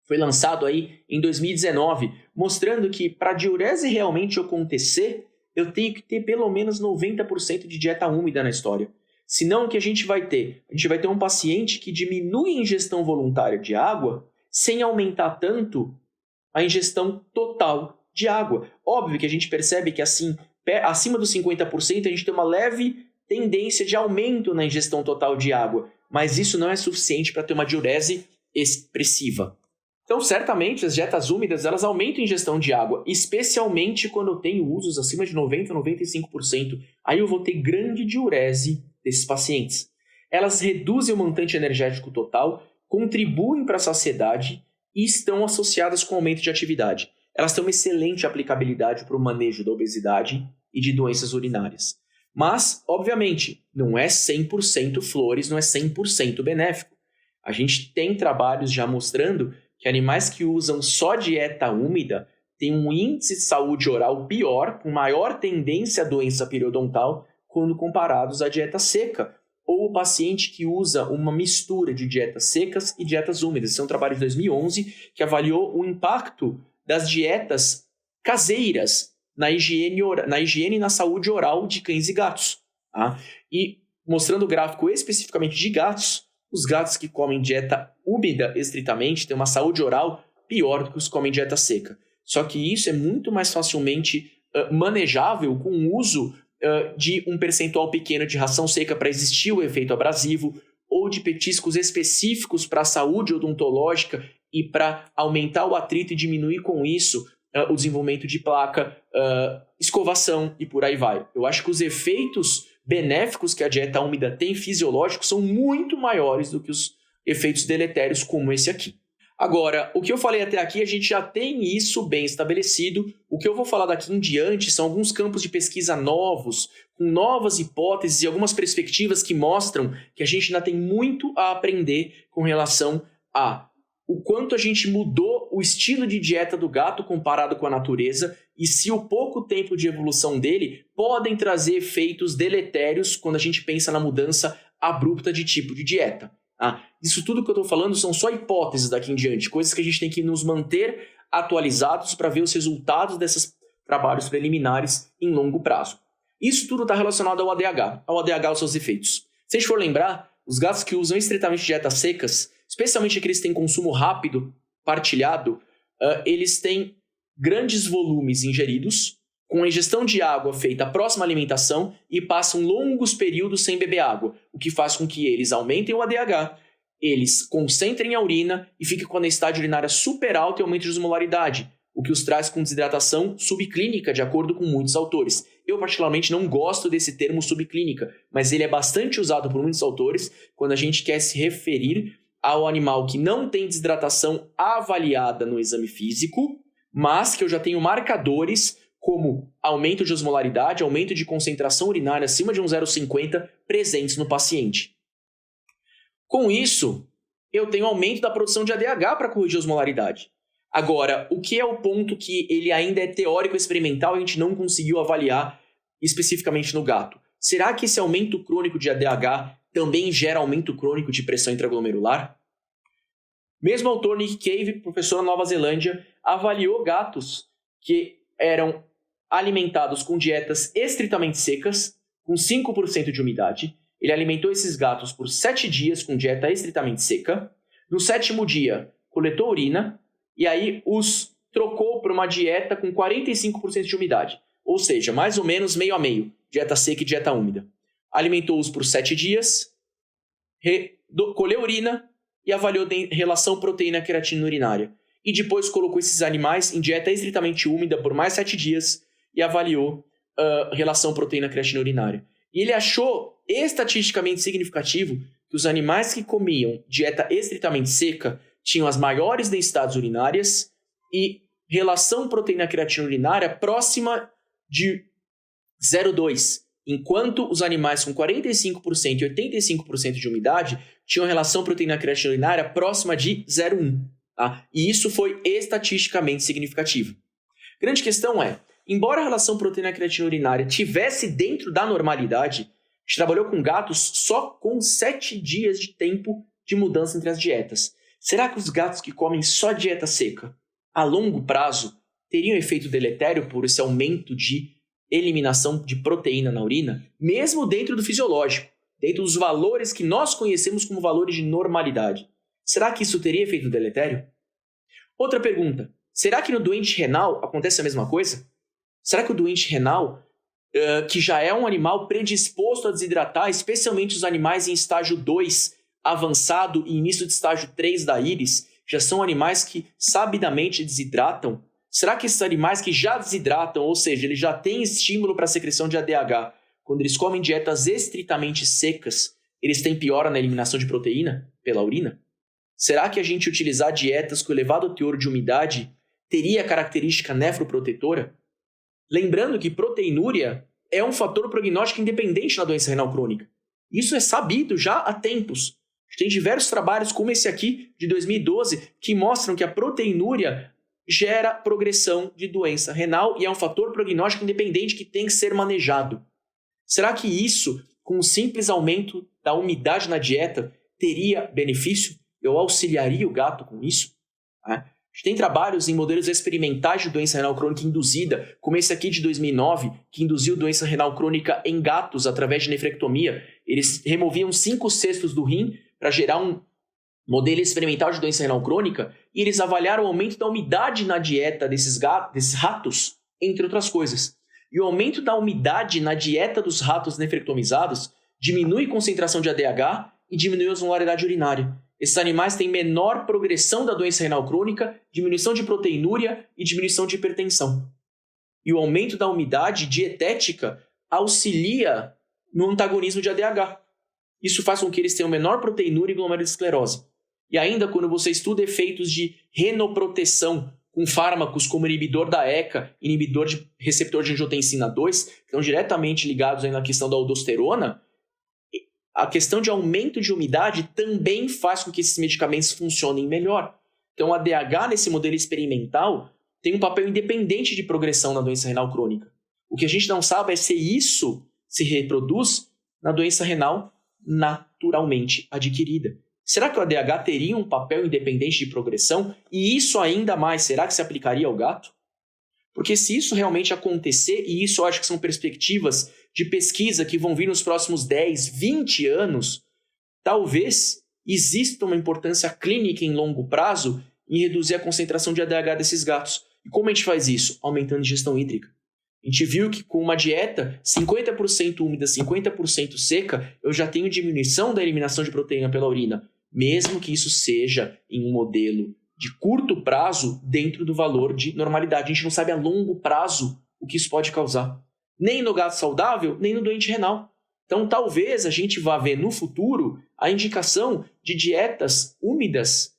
Foi lançado aí em 2019, mostrando que para a diurese realmente acontecer, eu tenho que ter pelo menos 90% de dieta úmida na história. Senão o que a gente vai ter? A gente vai ter um paciente que diminui a ingestão voluntária de água sem aumentar tanto a ingestão total de água. Óbvio que a gente percebe que assim, acima dos 50% a gente tem uma leve tendência de aumento na ingestão total de água, mas isso não é suficiente para ter uma diurese expressiva. Então, certamente, as dietas úmidas elas aumentam a ingestão de água, especialmente quando eu ten% usos acima de 90%, 95%. Aí eu vou ter grande diurese desses pacientes. Elas reduzem o montante energético total, contribuem para a saciedade e estão associadas com aumento de atividade. Elas têm uma excelente aplicabilidade para o manejo da obesidade e de doenças urinárias. Mas, obviamente, não é 100% flores, não é 100% benéfico. A gente tem trabalhos já mostrando que animais que usam só dieta úmida têm um índice de saúde oral pior, com maior tendência à doença periodontal, quando comparados à dieta seca, ou o paciente que usa uma mistura de dietas secas e dietas úmidas. Esse é um trabalho de 2011 que avaliou o impacto das dietas caseiras na higiene e na saúde oral de cães e gatos. Tá? E mostrando o gráfico especificamente de gatos, os gatos que comem dieta úmida estritamente têm uma saúde oral pior do que os que comem dieta seca. Só que isso é muito mais facilmente manejável com o uso de um percentual pequeno de ração seca para existir o efeito abrasivo ou de petiscos específicos para a saúde odontológica e para aumentar o atrito e diminuir com isso o desenvolvimento de placa, escovação e por aí vai. Eu acho que os efeitos benéficos que a dieta úmida tem fisiológicos são muito maiores do que os efeitos deletérios como esse aqui. Agora, o que eu falei até aqui, a gente já tem isso bem estabelecido. O que eu vou falar daqui em diante são alguns campos de pesquisa novos, com novas hipóteses e algumas perspectivas que mostram que a gente ainda tem muito a aprender com relação a o quanto a gente mudou o estilo de dieta do gato comparado com a natureza e se o pouco tempo de evolução dele podem trazer efeitos deletérios quando a gente pensa na mudança abrupta de tipo de dieta. Isso tudo que eu estou falando são só hipóteses daqui em diante, coisas que a gente tem que nos manter atualizados para ver os resultados desses trabalhos preliminares em longo prazo. Isso tudo está relacionado ao ADH aos seus efeitos. Se a gente for lembrar, os gatos que usam estritamente dietas secas, especialmente aqueles que têm consumo rápido, partilhado, eles têm grandes volumes ingeridos, com a ingestão de água feita próxima à alimentação e passam longos períodos sem beber água, o que faz com que eles aumentem o ADH, eles concentrem a urina e fiquem com a densidade urinária super alta e aumento de osmolaridade, o que os traz com desidratação subclínica, de acordo com muitos autores. Eu particularmente não gosto desse termo subclínica, mas ele é bastante usado por muitos autores quando a gente quer se referir ao animal que não tem desidratação avaliada no exame físico, mas que eu já tenho marcadores como aumento de osmolaridade, aumento de concentração urinária acima de um 0,50 presentes no paciente. Com isso, eu tenho aumento da produção de ADH para corrigir a osmolaridade. Agora, o que é o ponto que ele ainda é teórico experimental e a gente não conseguiu avaliar especificamente no gato? Será que esse aumento crônico de ADH também gera aumento crônico de pressão intraglomerular? Mesmo autor Nick Cave, professor da Nova Zelândia, avaliou gatos que eram alimentados com dietas estritamente secas, com 5% de umidade. Ele alimentou esses gatos por 7 dias com dieta estritamente seca. No 7º dia, coletou urina e aí os trocou por uma dieta com 45% de umidade. Ou seja, mais ou menos meio a meio, dieta seca e dieta úmida. Alimentou-os por 7 dias, colheu urina e avaliou relação proteína-creatina urinária. E depois colocou esses animais em dieta estritamente úmida por mais 7 dias e avaliou relação proteína-creatina urinária. E ele achou estatisticamente significativo que os animais que comiam dieta estritamente seca tinham as maiores densidades urinárias e relação proteína-creatina urinária próxima de 0,2, enquanto os animais com 45% e 85% de umidade tinham relação proteína-creatina urinária próxima de 0,1. Tá? E isso foi estatisticamente significativo. Grande questão é, embora a relação proteína-creatina urinária tivesse dentro da normalidade, a gente trabalhou com gatos só com 7 dias de tempo de mudança entre as dietas. Será que os gatos que comem só dieta seca, a longo prazo, teriam efeito deletério por esse aumento de eliminação de proteína na urina, mesmo dentro do fisiológico, dentro dos valores que nós conhecemos como valores de normalidade? Será que isso teria efeito deletério? Outra pergunta, será que no doente renal acontece a mesma coisa? Será que o doente renal, que já é um animal predisposto a desidratar, especialmente os animais em estágio 2 avançado e início de estágio 3 da íris, já são animais que sabidamente desidratam? Será que esses animais que já desidratam, ou seja, eles já têm estímulo para a secreção de ADH, quando eles comem dietas estritamente secas, eles têm piora na eliminação de proteína pela urina? Será que a gente utilizar dietas com elevado teor de umidade teria característica nefroprotetora? Lembrando que proteinúria é um fator prognóstico independente na doença renal crônica. Isso é sabido já há tempos. Tem diversos trabalhos, como esse aqui, de 2012, que mostram que a proteinúria gera progressão de doença renal e é um fator prognóstico independente que tem que ser manejado. Será que isso, com um simples aumento da umidade na dieta, teria benefício? Eu auxiliaria o gato com isso? A gente tem trabalhos em modelos experimentais de doença renal crônica induzida, como esse aqui de 2009, que induziu doença renal crônica em gatos através de nefrectomia. Eles removiam 5/6 do rim para gerar um modelo experimental de doença renal crônica e eles avaliaram o aumento da umidade na dieta desses ratos, entre outras coisas. E o aumento da umidade na dieta dos ratos nefrectomizados diminui a concentração de ADH e diminui a osmolaridade urinária. Esses animais têm menor progressão da doença renal crônica, diminuição de proteinúria e diminuição de hipertensão. E o aumento da umidade dietética auxilia no antagonismo de ADH. Isso faz com que eles tenham menor proteinúria e glomerulosclerose. E ainda quando você estuda efeitos de renoproteção com fármacos como inibidor da ECA, inibidor de receptor de angiotensina 2, que estão diretamente ligados aí na questão da aldosterona, a questão de aumento de umidade também faz com que esses medicamentos funcionem melhor. Então, a ADH nesse modelo experimental tem um papel independente de progressão na doença renal crônica. O que a gente não sabe é se isso se reproduz na doença renal naturalmente adquirida. Será que o ADH teria um papel independente de progressão? E isso ainda mais, será que se aplicaria ao gato? Porque se isso realmente acontecer, e isso eu acho que são perspectivas de pesquisa que vão vir nos próximos 10, 20 anos, talvez exista uma importância clínica em longo prazo em reduzir a concentração de ADH desses gatos. E como a gente faz isso? Aumentando a ingestão hídrica. A gente viu que com uma dieta 50% úmida, 50% seca, eu já tenho diminuição da eliminação de proteína pela urina, mesmo que isso seja em um modelo de curto prazo dentro do valor de normalidade. A gente não sabe a longo prazo o que isso pode causar. Nem no gato saudável, nem no doente renal. Então, talvez a gente vá ver no futuro a indicação de dietas úmidas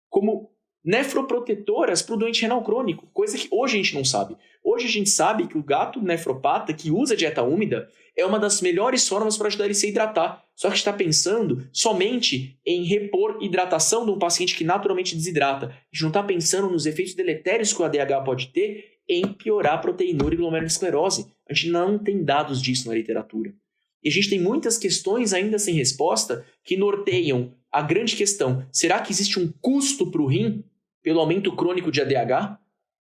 como nefroprotetoras para o doente renal crônico, coisa que hoje a gente não sabe. Hoje a gente sabe que o gato nefropata que usa dieta úmida é uma das melhores formas para ajudar ele a se hidratar. Só que a gente está pensando somente em repor hidratação de um paciente que naturalmente desidrata. A gente não está pensando nos efeitos deletérios que o ADH pode ter em piorar a proteinúria e glomerulosclerose. A gente não tem dados disso na literatura. E a gente tem muitas questões ainda sem resposta que norteiam a grande questão. Será que existe um custo para o rim pelo aumento crônico de ADH?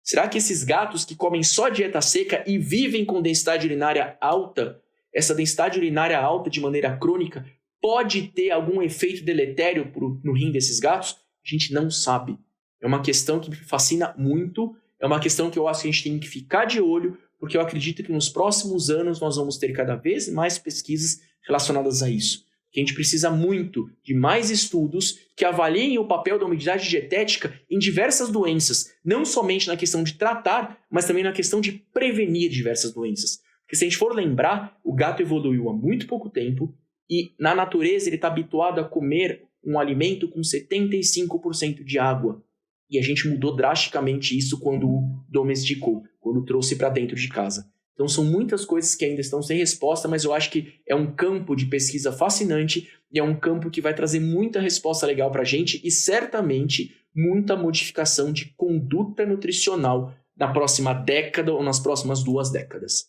Será que esses gatos que comem só dieta seca e vivem com densidade urinária alta, essa densidade urinária alta de maneira crônica, pode ter algum efeito deletério no rim desses gatos? A gente não sabe. É uma questão que me fascina muito, é uma questão que eu acho que a gente tem que ficar de olho, porque eu acredito que nos próximos anos nós vamos ter cada vez mais pesquisas relacionadas a isso. Que a gente precisa muito de mais estudos que avaliem o papel da umidade dietética em diversas doenças, não somente na questão de tratar, mas também na questão de prevenir diversas doenças. Porque se a gente for lembrar, o gato evoluiu há muito pouco tempo e na natureza ele está habituado a comer um alimento com 75% de água. E a gente mudou drasticamente isso quando o domesticou, quando trouxe para dentro de casa. Então são muitas coisas que ainda estão sem resposta, mas eu acho que é um campo de pesquisa fascinante e é um campo que vai trazer muita resposta legal para a gente e certamente muita modificação de conduta nutricional na próxima década ou nas próximas 2 décadas.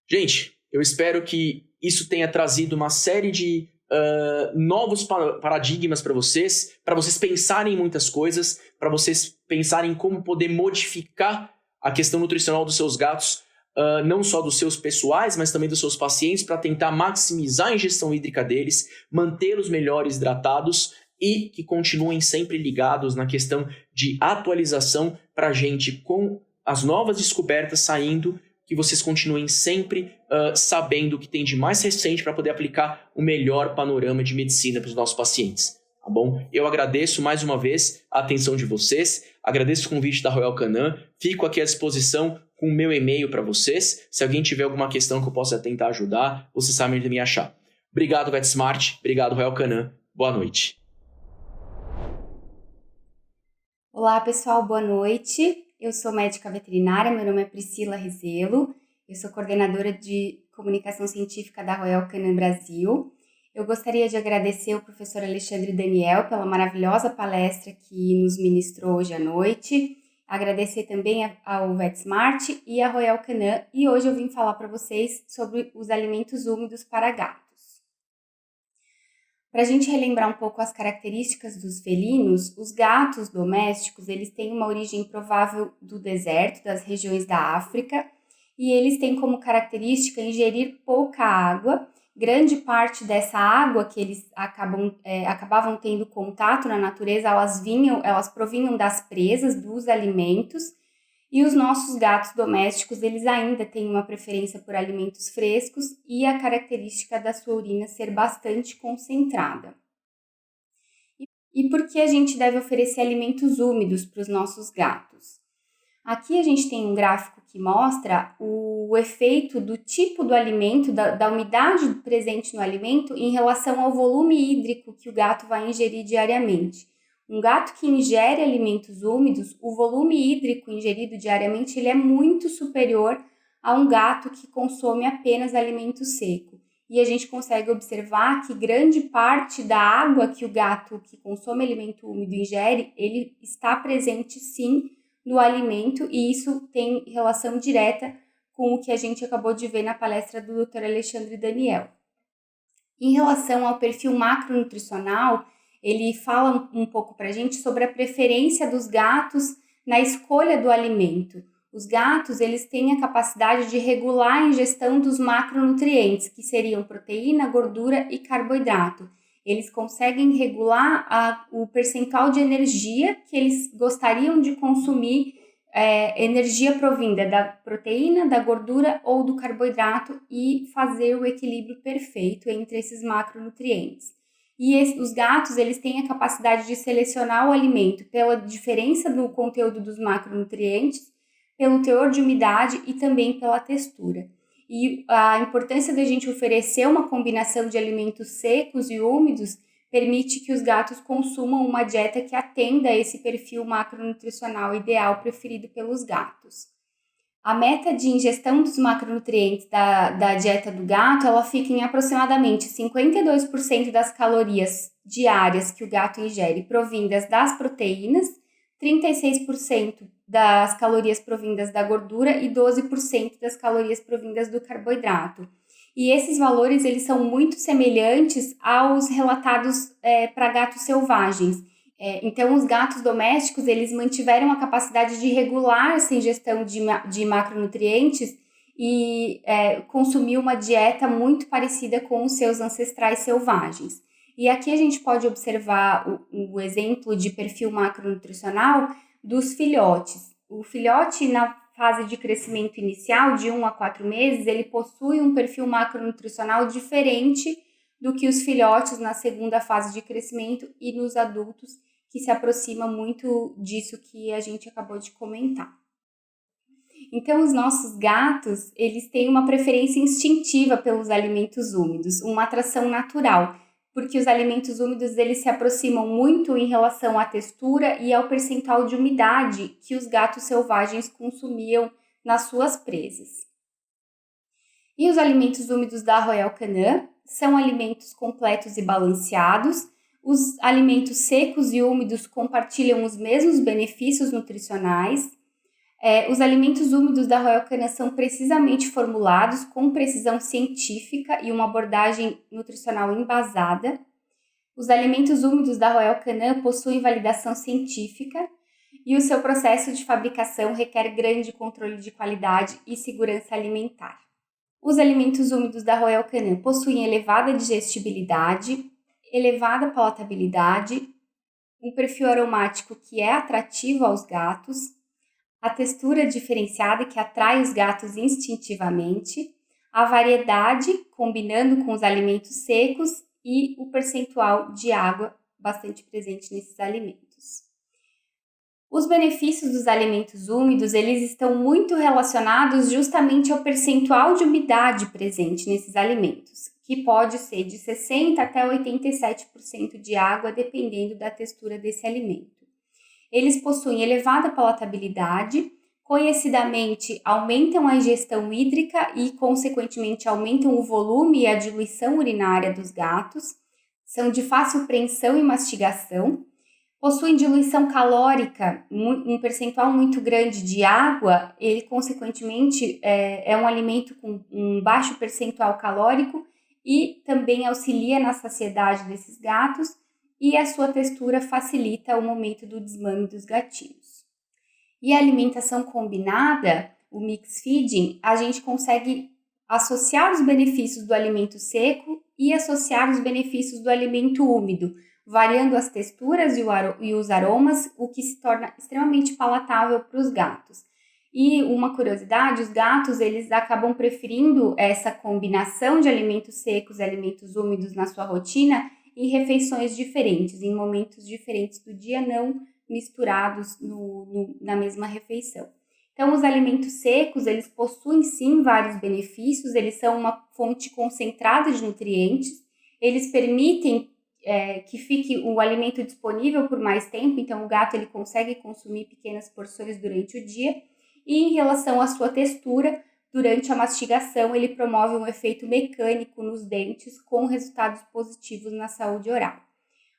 Gente, eu espero que isso tenha trazido uma série de novos paradigmas para vocês pensarem em muitas coisas, para vocês pensarem em como poder modificar a questão nutricional dos seus gatos, não só dos seus pessoais, mas também dos seus pacientes, para tentar maximizar a ingestão hídrica deles, mantê-los melhores hidratados e que continuem sempre ligados na questão de atualização para a gente com as novas descobertas saindo, que vocês continuem sempre sabendo o que tem de mais recente para poder aplicar o melhor panorama de medicina para os nossos pacientes. Tá bom? Eu agradeço mais uma vez a atenção de vocês, agradeço o convite da Royal Canin, fico aqui à disposição com o meu e-mail para vocês. Se alguém tiver alguma questão que eu possa tentar ajudar, vocês sabem onde me achar. Obrigado, VetSmart, obrigado, Royal Canin, boa noite. Olá, pessoal, boa noite. Eu sou médica veterinária, meu nome é Priscila Rizelo, eu sou coordenadora de comunicação científica da Royal Canin Brasil. Eu gostaria de agradecer ao professor Alexandre Daniel pela maravilhosa palestra que nos ministrou hoje à noite, agradecer também ao VetSmart e à Royal Canin, e hoje eu vim falar para vocês sobre os alimentos úmidos para gatos. Para a gente relembrar um pouco as características dos felinos, os gatos domésticos, eles têm uma origem provável do deserto, das regiões da África, e eles têm como característica ingerir pouca água. Grande parte dessa água que eles acabavam tendo contato na natureza, elas provinham das presas, dos alimentos, e os nossos gatos domésticos, eles ainda têm uma preferência por alimentos frescos e a característica da sua urina ser bastante concentrada. E por que a gente deve oferecer alimentos úmidos para os nossos gatos? Aqui a gente tem um gráfico que mostra o efeito do tipo do alimento, da umidade presente no alimento em relação ao volume hídrico que o gato vai ingerir diariamente. Um gato que ingere alimentos úmidos, o volume hídrico ingerido diariamente ele é muito superior a um gato que consome apenas alimento seco. E a gente consegue observar que grande parte da água que o gato que consome alimento úmido ingere, ele está presente sim no alimento, e isso tem relação direta com o que a gente acabou de ver na palestra do Dr. Alexandre Daniel. Em relação ao perfil macronutricional, ele fala um pouco para a gente sobre a preferência dos gatos na escolha do alimento. Os gatos, eles têm a capacidade de regular a ingestão dos macronutrientes, que seriam proteína, gordura e carboidrato. Eles conseguem regular o percentual de energia que eles gostariam de consumir, energia provinda da proteína, da gordura ou do carboidrato, e fazer o equilíbrio perfeito entre esses macronutrientes. E os gatos, eles têm a capacidade de selecionar o alimento pela diferença do conteúdo dos macronutrientes, pelo teor de umidade e também pela textura. E a importância da gente oferecer uma combinação de alimentos secos e úmidos permite que os gatos consumam uma dieta que atenda a esse perfil macronutricional ideal preferido pelos gatos. A meta de ingestão dos macronutrientes da dieta do gato, ela fica em aproximadamente 52% das calorias diárias que o gato ingere provindas das proteínas, 36% das calorias provindas da gordura e 12% das calorias provindas do carboidrato. E esses valores eles são muito semelhantes aos relatados para gatos selvagens. Então, os gatos domésticos, eles mantiveram a capacidade de regular essa ingestão de macronutrientes e consumir uma dieta muito parecida com os seus ancestrais selvagens. E aqui a gente pode observar o exemplo de perfil macronutricional dos filhotes. O filhote, na fase de crescimento inicial, de 1 a 4 meses, ele possui um perfil macronutricional diferente do que os filhotes na segunda fase de crescimento e nos adultos, que se aproxima muito disso que a gente acabou de comentar. Então, os nossos gatos, eles têm uma preferência instintiva pelos alimentos úmidos, uma atração natural, porque os alimentos úmidos, eles se aproximam muito em relação à textura e ao percentual de umidade que os gatos selvagens consumiam nas suas presas. E os alimentos úmidos da Royal Canin são alimentos completos e balanceados. Os alimentos secos e úmidos compartilham os mesmos benefícios nutricionais. Os alimentos úmidos da Royal Canin são precisamente formulados com precisão científica e uma abordagem nutricional embasada. Os alimentos úmidos da Royal Canin possuem validação científica e o seu processo de fabricação requer grande controle de qualidade e segurança alimentar. Os alimentos úmidos da Royal Canin possuem elevada digestibilidade, elevada palatabilidade, um perfil aromático que é atrativo aos gatos, a textura diferenciada que atrai os gatos instintivamente, a variedade combinando com os alimentos secos e o percentual de água bastante presente nesses alimentos. Os benefícios dos alimentos úmidos, eles estão muito relacionados justamente ao percentual de umidade presente nesses alimentos, que pode ser de 60% até 87% de água, dependendo da textura desse alimento. Eles possuem elevada palatabilidade, conhecidamente aumentam a ingestão hídrica e, consequentemente, aumentam o volume e a diluição urinária dos gatos, são de fácil preensão e mastigação, possuem diluição calórica, um percentual muito grande de água, ele, consequentemente, é um alimento com um baixo percentual calórico e também auxilia na saciedade desses gatos, e a sua textura facilita o momento do desmame dos gatinhos. E a alimentação combinada, o mix feeding, a gente consegue associar os benefícios do alimento seco e associar os benefícios do alimento úmido, variando as texturas e os aromas, o que se torna extremamente palatável para os gatos. E uma curiosidade, os gatos eles acabam preferindo essa combinação de alimentos secos e alimentos úmidos na sua rotina em refeições diferentes, em momentos diferentes do dia, não misturados na mesma refeição. Então, os alimentos secos, eles possuem sim vários benefícios, eles são uma fonte concentrada de nutrientes, eles permitem que fique o alimento disponível por mais tempo, então o gato ele consegue consumir pequenas porções durante o dia, e em relação à sua textura, durante a mastigação, ele promove um efeito mecânico nos dentes com resultados positivos na saúde oral.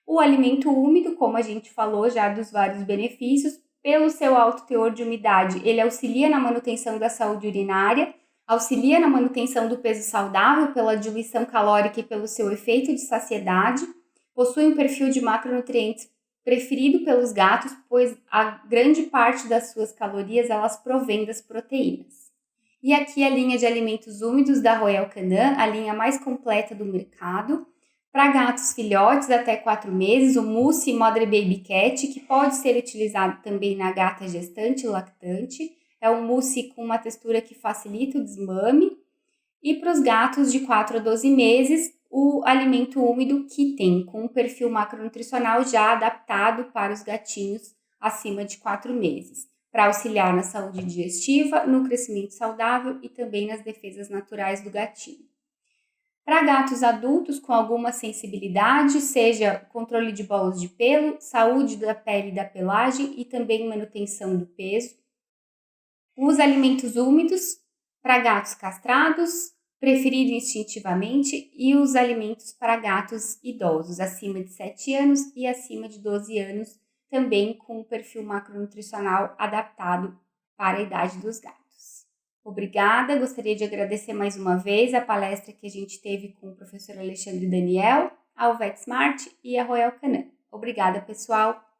O alimento úmido, como a gente falou já dos vários benefícios, pelo seu alto teor de umidade, ele auxilia na manutenção da saúde urinária, auxilia na manutenção do peso saudável pela diluição calórica e pelo seu efeito de saciedade, possui um perfil de macronutrientes preferido pelos gatos, pois a grande parte das suas calorias elas provém das proteínas. E aqui a linha de alimentos úmidos da Royal Canin, a linha mais completa do mercado. Para gatos filhotes até 4 meses, o Mousse Mother Baby Cat, que pode ser utilizado também na gata gestante e lactante. É um mousse com uma textura que facilita o desmame. E para os gatos de 4 a 12 meses, o alimento úmido Kitten, com um perfil macronutricional já adaptado para os gatinhos acima de 4 meses, para auxiliar na saúde digestiva, no crescimento saudável e também nas defesas naturais do gatinho. Para gatos adultos com alguma sensibilidade, seja controle de bolas de pelo, saúde da pele e da pelagem e também manutenção do peso. Os alimentos úmidos para gatos castrados, preferido instintivamente, e os alimentos para gatos idosos, acima de 7 anos e acima de 12 anos, também com um perfil macronutricional adaptado para a idade dos gatos. Obrigada, gostaria de agradecer mais uma vez a palestra que a gente teve com o professor Alexandre Daniel, ao VetSmart e a Royal Canin. Obrigada, pessoal!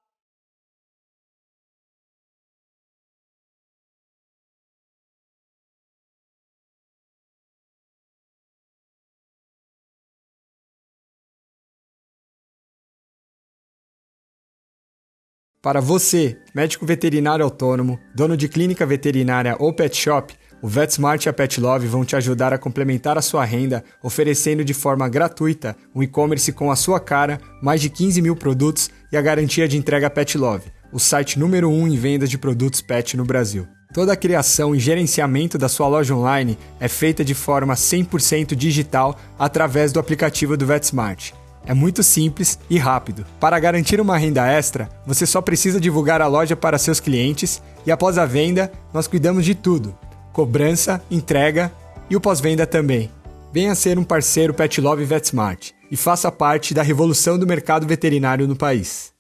Para você, médico veterinário autônomo, dono de clínica veterinária ou pet shop, o VetSmart e a PetLove vão te ajudar a complementar a sua renda, oferecendo de forma gratuita um e-commerce com a sua cara, mais de 15 mil produtos e a garantia de entrega PetLove, o site número 1 em vendas de produtos pet no Brasil. Toda a criação e gerenciamento da sua loja online é feita de forma 100% digital através do aplicativo do VetSmart. É muito simples e rápido. Para garantir uma renda extra, você só precisa divulgar a loja para seus clientes e após a venda, nós cuidamos de tudo. Cobrança, entrega e o pós-venda também. Venha ser um parceiro PetLove VetSmart e faça parte da revolução do mercado veterinário no país.